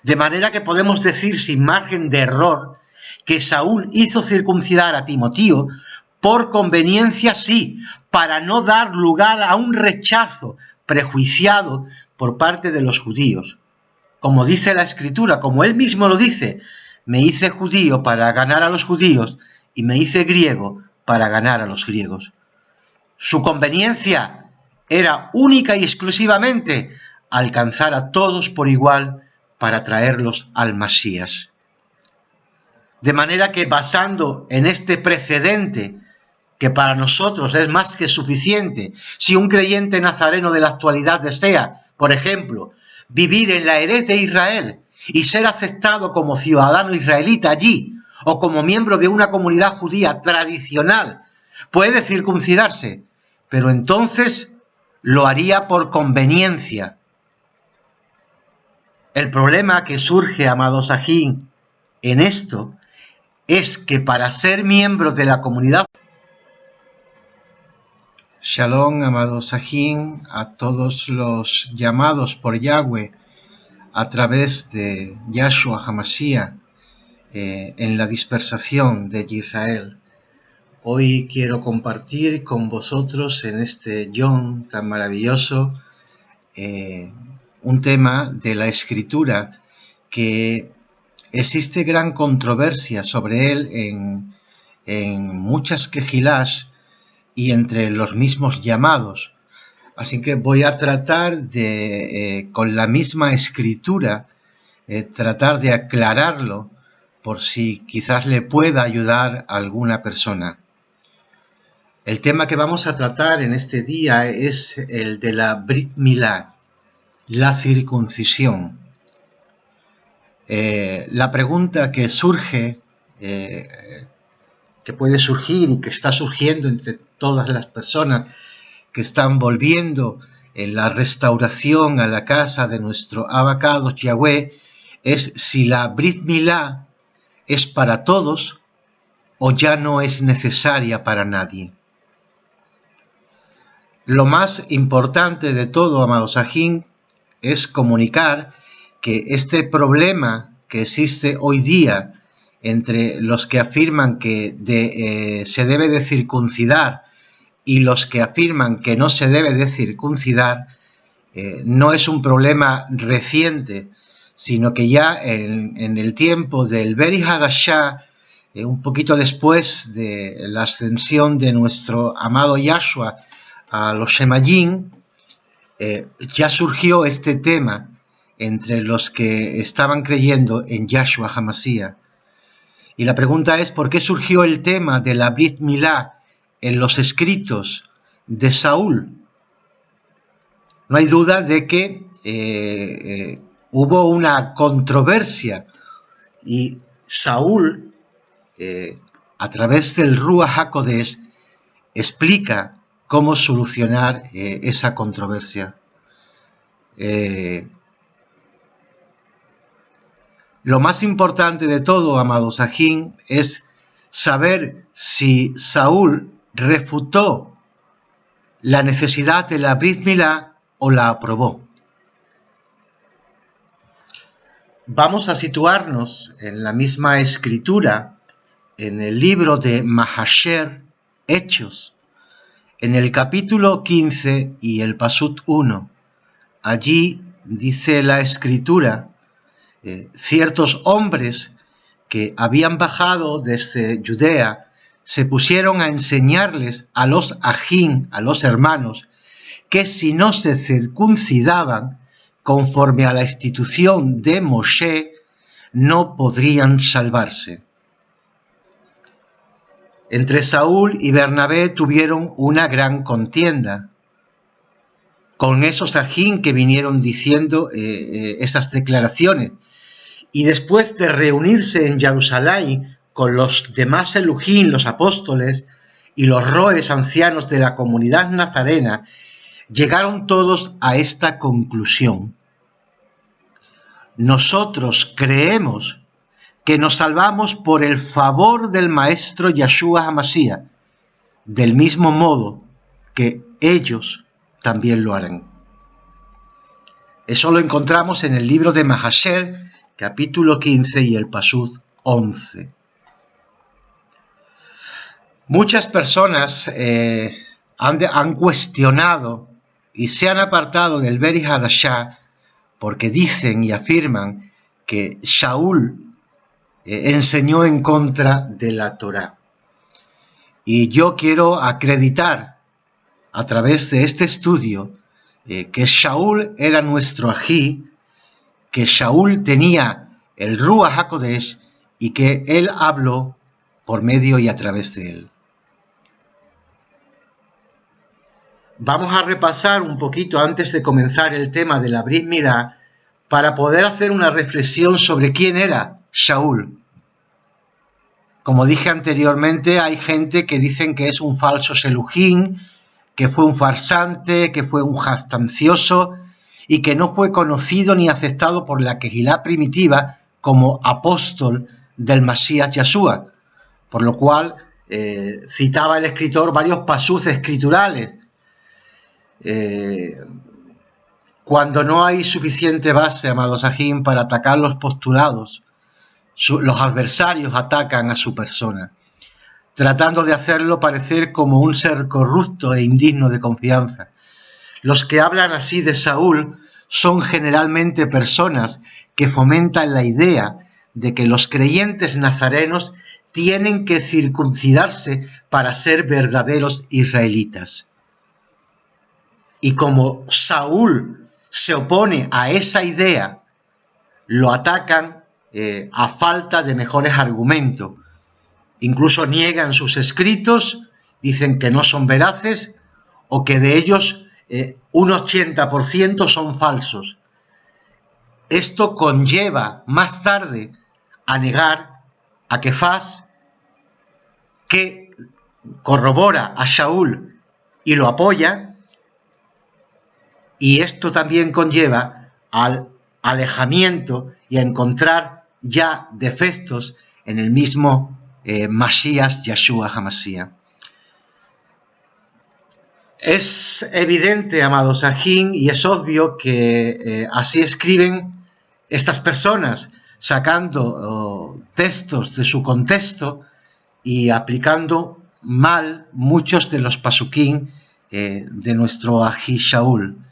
De manera que podemos decir sin margen de error que Saúl hizo circuncidar a Timoteo por conveniencia, sí, para no dar lugar a un rechazo prejuiciado por parte de los judíos. Como dice la Escritura, como él mismo lo dice, me hice judío para ganar a los judíos y me hice griego para ganar a los griegos. Su conveniencia era única y exclusivamente alcanzar a todos por igual para traerlos al Masías. De manera que, basando en este precedente, que para nosotros es más que suficiente, si un creyente nazareno de la actualidad desea, por ejemplo, vivir en la Eretz de Israel y ser aceptado como ciudadano israelita allí, o como miembro de una comunidad judía tradicional, Puede circuncidarse, pero entonces lo haría por conveniencia. El problema que surge, amado Sahin, en esto es que para ser miembro de la comunidad... Shalom, amado Sahin, a todos los llamados por Yahweh a través de Yahshua HaMashiach en la dispersación de Israel. Hoy quiero compartir con vosotros en este Yom tan maravilloso un tema de la Escritura que existe gran controversia sobre él en muchas quejilash y entre los mismos llamados. Así que voy a tratar de, con la misma Escritura, tratar de aclararlo por si quizás le pueda ayudar a alguna persona. El tema que vamos a tratar en este día es el de la Brit Milá, la circuncisión. La pregunta que surge, que puede surgir y que está surgiendo entre todas las personas que están volviendo en la restauración a la casa de nuestro Abacados Yahweh, es si la Brit Milá es para todos o ya no es necesaria para nadie. Lo más importante de todo, amado Sahin, es comunicar que este problema que existe hoy día entre los que afirman que se debe de circuncidar y los que afirman que no se debe de circuncidar, no es un problema reciente, sino que ya en el tiempo del Beri Hadashah, un poquito después de la ascensión de nuestro amado Yahshua a los Shemayim, ya surgió este tema entre los que estaban creyendo en Yahshua HaMashiach. Y la pregunta es, ¿por qué surgió el tema de la Brit Milá en los escritos de Saúl? No hay duda de que hubo una controversia y Saúl, a través del Ruach HaKodesh, explica cómo solucionar esa controversia. Lo más importante de todo, amado Sahin, es saber si Saúl refutó la necesidad de la Brit Milá o la aprobó. Vamos a situarnos en la misma escritura, en el libro de Mahasher, Hechos, en el capítulo 15 y el pasut 1. Allí dice la escritura, ciertos hombres que habían bajado desde Judea se pusieron a enseñarles a los ajín, a los hermanos, que si no se circuncidaban conforme a la institución de Moshe, no podrían salvarse. Entre Saúl y Bernabé tuvieron una gran contienda con esos ajín que vinieron diciendo esas declaraciones. Y después de reunirse en Jerusalén con los demás elujín, los apóstoles y los roes ancianos de la comunidad nazarena, llegaron todos a esta conclusión. Nosotros creemos que nos salvamos por el favor del Maestro Yahshua HaMashiach, del mismo modo que ellos también lo harán. Eso lo encontramos en el libro de Mahasher, capítulo 15 y el pasud 11. Muchas personas han cuestionado y se han apartado del Beri Hadashah porque dicen y afirman que Saúl enseñó en contra de la Torá. Y yo quiero acreditar a través de este estudio que Saúl era nuestro ají, que Saúl tenía el Ruach HaKodesh y que él habló por medio y a través de él. Vamos a repasar un poquito antes de comenzar el tema de la Brit Milá para poder hacer una reflexión sobre quién era Saúl. Como dije anteriormente, hay gente que dicen que es un falso Shelujín, que fue un farsante, que fue un jactancioso y que no fue conocido ni aceptado por la Kehilá primitiva como apóstol del Masías Yeshua, por lo cual citaba el escritor varios pasús escriturales. Cuando no hay suficiente base, amados Sahim, para atacar los postulados, los adversarios atacan a su persona, tratando de hacerlo parecer como un ser corrupto e indigno de confianza. Los que hablan así de Saúl son generalmente personas que fomentan la idea de que los creyentes nazarenos tienen que circuncidarse para ser verdaderos israelitas. Y como Saúl se opone a esa idea, lo atacan a falta de mejores argumentos. Incluso niegan sus escritos, dicen que no son veraces o que de ellos un 80% son falsos. Esto conlleva más tarde a negar a Kefas, que corrobora a Shaul y lo apoya, y esto también conlleva al alejamiento y a encontrar ya defectos en el mismo Masías Yeshua HaMashiach. Es evidente, amados Sahim, y es obvio que así escriben estas personas, sacando textos de su contexto y aplicando mal muchos de los pasuquín de nuestro Ají Shaul.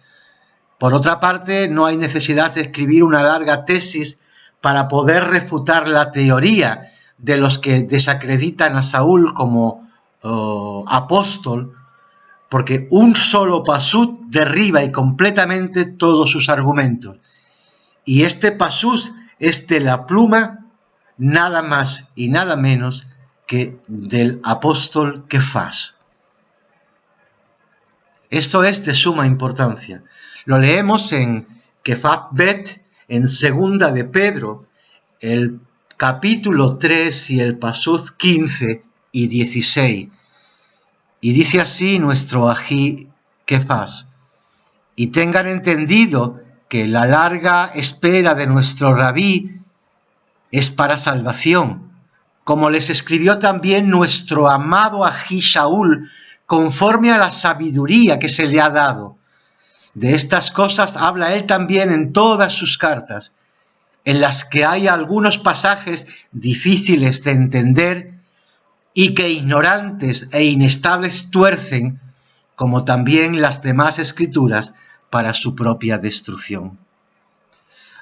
Por otra parte, no hay necesidad de escribir una larga tesis para poder refutar la teoría de los que desacreditan a Saúl como apóstol, porque un solo pasú derriba y completamente todos sus argumentos. Y este pasú es de la pluma nada más y nada menos que del apóstol Kefas. Esto es de suma importancia. Lo leemos en Kefat Bet, en segunda de Pedro, el capítulo 3 y el pasuz 15 y 16. Y dice así nuestro Ají Kefas: y tengan entendido que la larga espera de nuestro Rabí es para salvación, como les escribió también nuestro amado Ají Shaul, conforme a la sabiduría que se le ha dado. De estas cosas habla él también en todas sus cartas, en las que hay algunos pasajes difíciles de entender y que ignorantes e inestables tuercen, como también las demás escrituras, para su propia destrucción.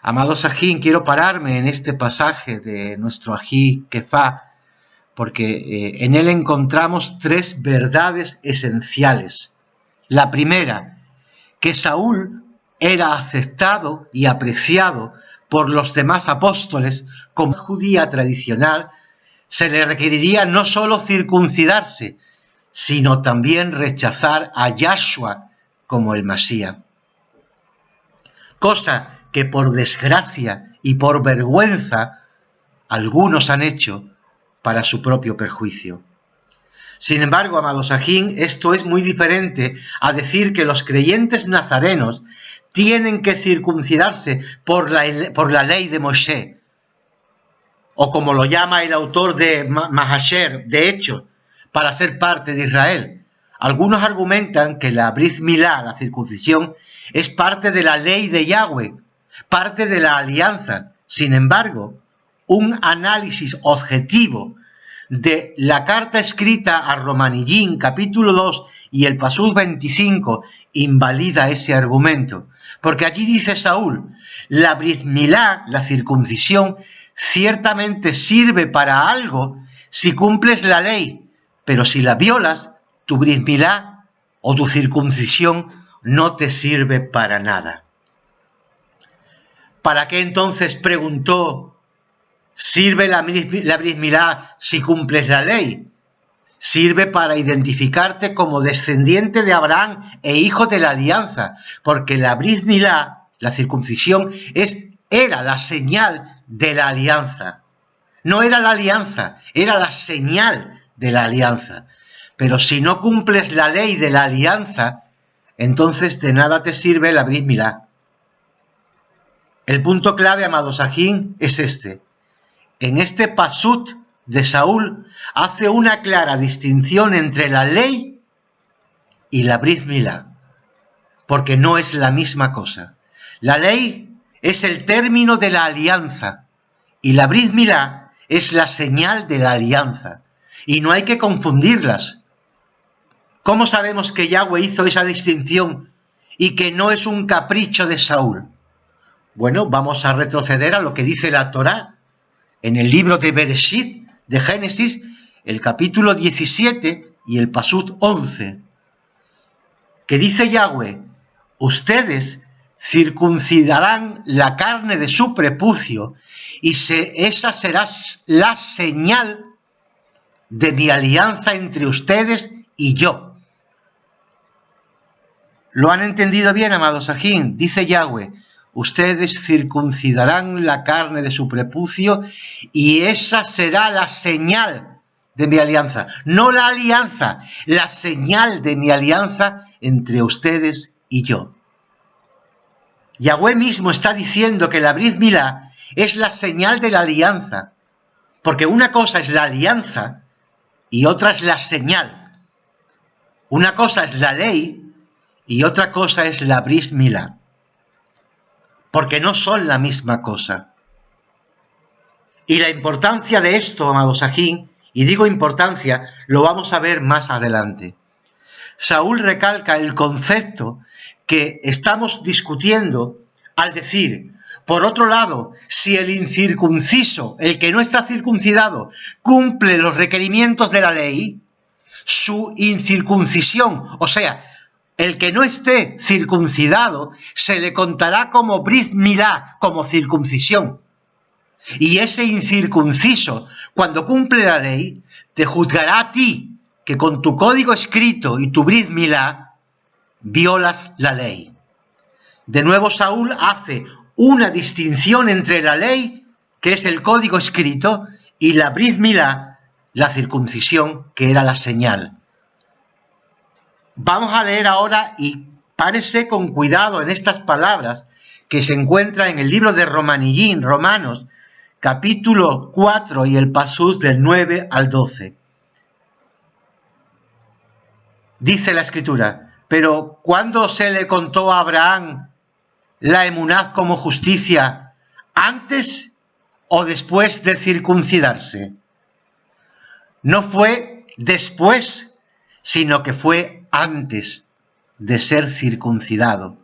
Amados Sahim, quiero pararme en este pasaje de nuestro Ají Kefá, porque en él encontramos tres verdades esenciales. La primera, que Saúl era aceptado y apreciado por los demás apóstoles. Como judía tradicional, se le requeriría no solo circuncidarse, sino también rechazar a Yahshua como el Masías. Cosa que por desgracia y por vergüenza algunos han hecho para su propio perjuicio. Sin embargo, amados Sahim, esto es muy diferente a decir que los creyentes nazarenos tienen que circuncidarse por la ley de Moshe, o como lo llama el autor de Mahasher, de Hechos, para ser parte de Israel. Algunos argumentan que la Brit Milá, la circuncisión, es parte de la ley de Yahweh, parte de la alianza. Sin embargo, un análisis objetivo de la carta escrita a Romanillín, capítulo 2 y el pasú 25, invalida ese argumento. Porque allí dice Saúl: la Brit Milá, la circuncisión, ciertamente sirve para algo si cumples la ley, pero si la violas, tu Brit Milá o tu circuncisión no te sirve para nada. ¿Para qué entonces, preguntó, sirve la Brit Milá si cumples la ley? Sirve para identificarte como descendiente de Abraham e hijo de la alianza, porque la Brit Milá, la circuncisión, era la señal de la alianza. No era la alianza, era la señal de la alianza. Pero si no cumples la ley de la alianza, entonces de nada te sirve la Brit Milá. El punto clave, amado Sajín, es este. En este pasut de Saúl hace una clara distinción entre la ley y la Brit Milá, porque no es la misma cosa. La ley es el término de la alianza y la Brit Milá es la señal de la alianza. Y no hay que confundirlas. ¿Cómo sabemos que Yahweh hizo esa distinción y que no es un capricho de Saúl? Bueno, vamos a retroceder a lo que dice la Torá en el libro de Bereshit, de Génesis, el capítulo 17 y el pasut 11, que dice Yahweh: ustedes circuncidarán la carne de su prepucio y esa será la señal de mi alianza entre ustedes y yo. ¿Lo han entendido bien, amados Sajín? Dice Yahweh: ustedes circuncidarán la carne de su prepucio y esa será la señal de mi alianza. No la alianza, la señal de mi alianza entre ustedes y yo. Yahweh mismo está diciendo que la Brit Milá es la señal de la alianza, porque una cosa es la alianza y otra es la señal. Una cosa es la ley y otra cosa es la Brit Milá, porque no son la misma cosa. Y la importancia de esto, amado Sajín, y digo importancia, lo vamos a ver más adelante. Saúl recalca el concepto que estamos discutiendo al decir, por otro lado, si el incircunciso, el que no está circuncidado, cumple los requerimientos de la ley, su incircuncisión, o sea, el que no esté circuncidado, se le contará como Brit Milá, como circuncisión. Y ese incircunciso, cuando cumple la ley, te juzgará a ti, que con tu código escrito y tu Brit Milá, violas la ley. De nuevo Saúl hace una distinción entre la ley, que es el código escrito, y la Brit Milá, la circuncisión, que era la señal. Vamos a leer ahora, y párese con cuidado en estas palabras que se encuentran en el libro de Romanos, capítulo 4 y el pasut del 9 al 12. Dice la Escritura: pero ¿cuándo se le contó a Abraham la emuná como justicia, antes o después de circuncidarse? No fue después, sino que fue antes de ser circuncidado.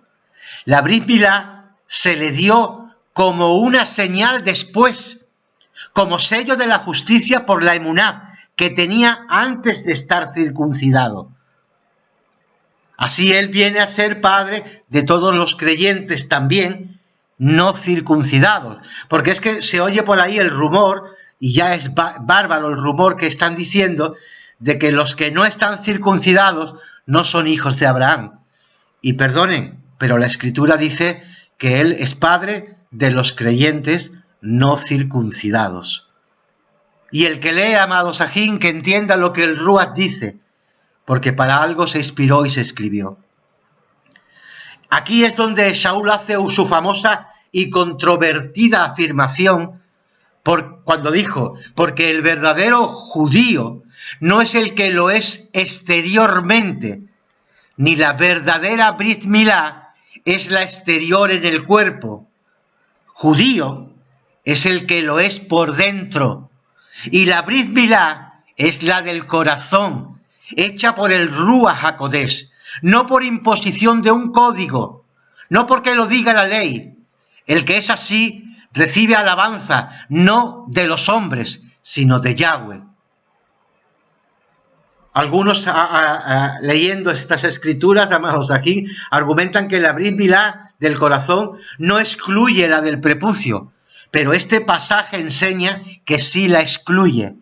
La Brit Milá se le dio como una señal después, como sello de la justicia por la emuná que tenía antes de estar circuncidado. Así él viene a ser padre de todos los creyentes también no circuncidados. Porque es que se oye por ahí el rumor, y ya es bárbaro el rumor que están diciendo, de que los que no están circuncidados no son hijos de Abraham. Y perdonen, pero la Escritura dice que él es padre de los creyentes no circuncidados. Y el que lee, amado Sajín, que entienda lo que el Ruach dice, porque para algo se inspiró y se escribió. Aquí es donde Saúl hace su famosa y controvertida afirmación cuando dijo: porque el verdadero judío no es el que lo es exteriormente, ni la verdadera Brit Milá es la exterior en el cuerpo. Judío es el que lo es por dentro, y la Brit Milá es la del corazón, hecha por el Ruach HaKodesh, no por imposición de un código, no porque lo diga la ley. El que es así recibe alabanza, no de los hombres, sino de Yahweh. Algunos, leyendo estas escrituras, amados aquí, argumentan que la Brit Milá del corazón no excluye la del prepucio, pero este pasaje enseña que sí la excluye,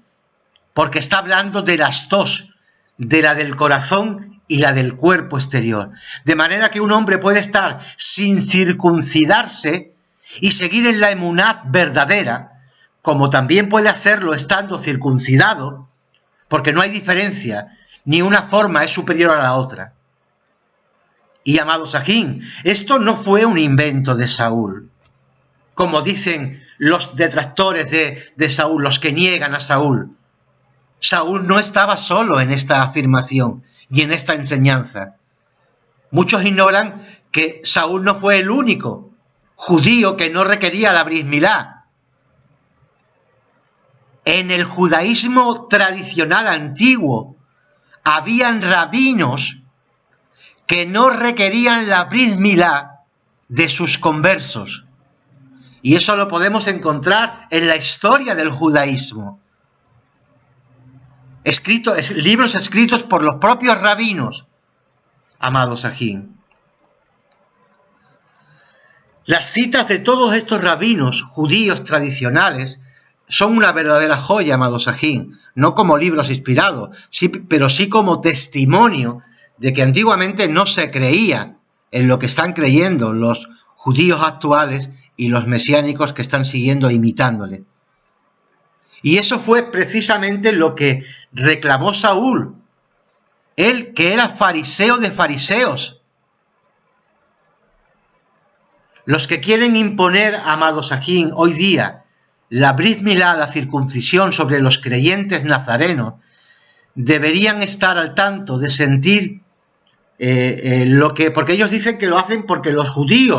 porque está hablando de las dos, de la del corazón y la del cuerpo exterior. De manera que un hombre puede estar sin circuncidarse y seguir en la emuná verdadera, como también puede hacerlo estando circuncidado, porque no hay diferencia, ni una forma es superior a la otra. Y amado Sahin, esto no fue un invento de Saúl, como dicen los detractores de Saúl, los que niegan a Saúl. Saúl no estaba solo en esta afirmación y en esta enseñanza. Muchos ignoran que Saúl no fue el único judío que no requería la bris milá. En el judaísmo tradicional antiguo habían rabinos que no requerían la bris milá de sus conversos. Y eso lo podemos encontrar en la historia del judaísmo. Libros escritos por los propios rabinos, amado Sahin. Las citas de todos estos rabinos judíos tradicionales son una verdadera joya, amado Sahin, no como libros inspirados, pero sí como testimonio de que antiguamente no se creía en lo que están creyendo los judíos actuales y los mesiánicos que están siguiendo e imitándole. Y eso fue precisamente lo que reclamó Saúl, él que era fariseo de fariseos. Los que quieren imponer, amado Sahin, hoy día la bris milá, la circuncisión sobre los creyentes nazarenos, deberían estar al tanto de sentir porque ellos dicen que lo hacen porque los judíos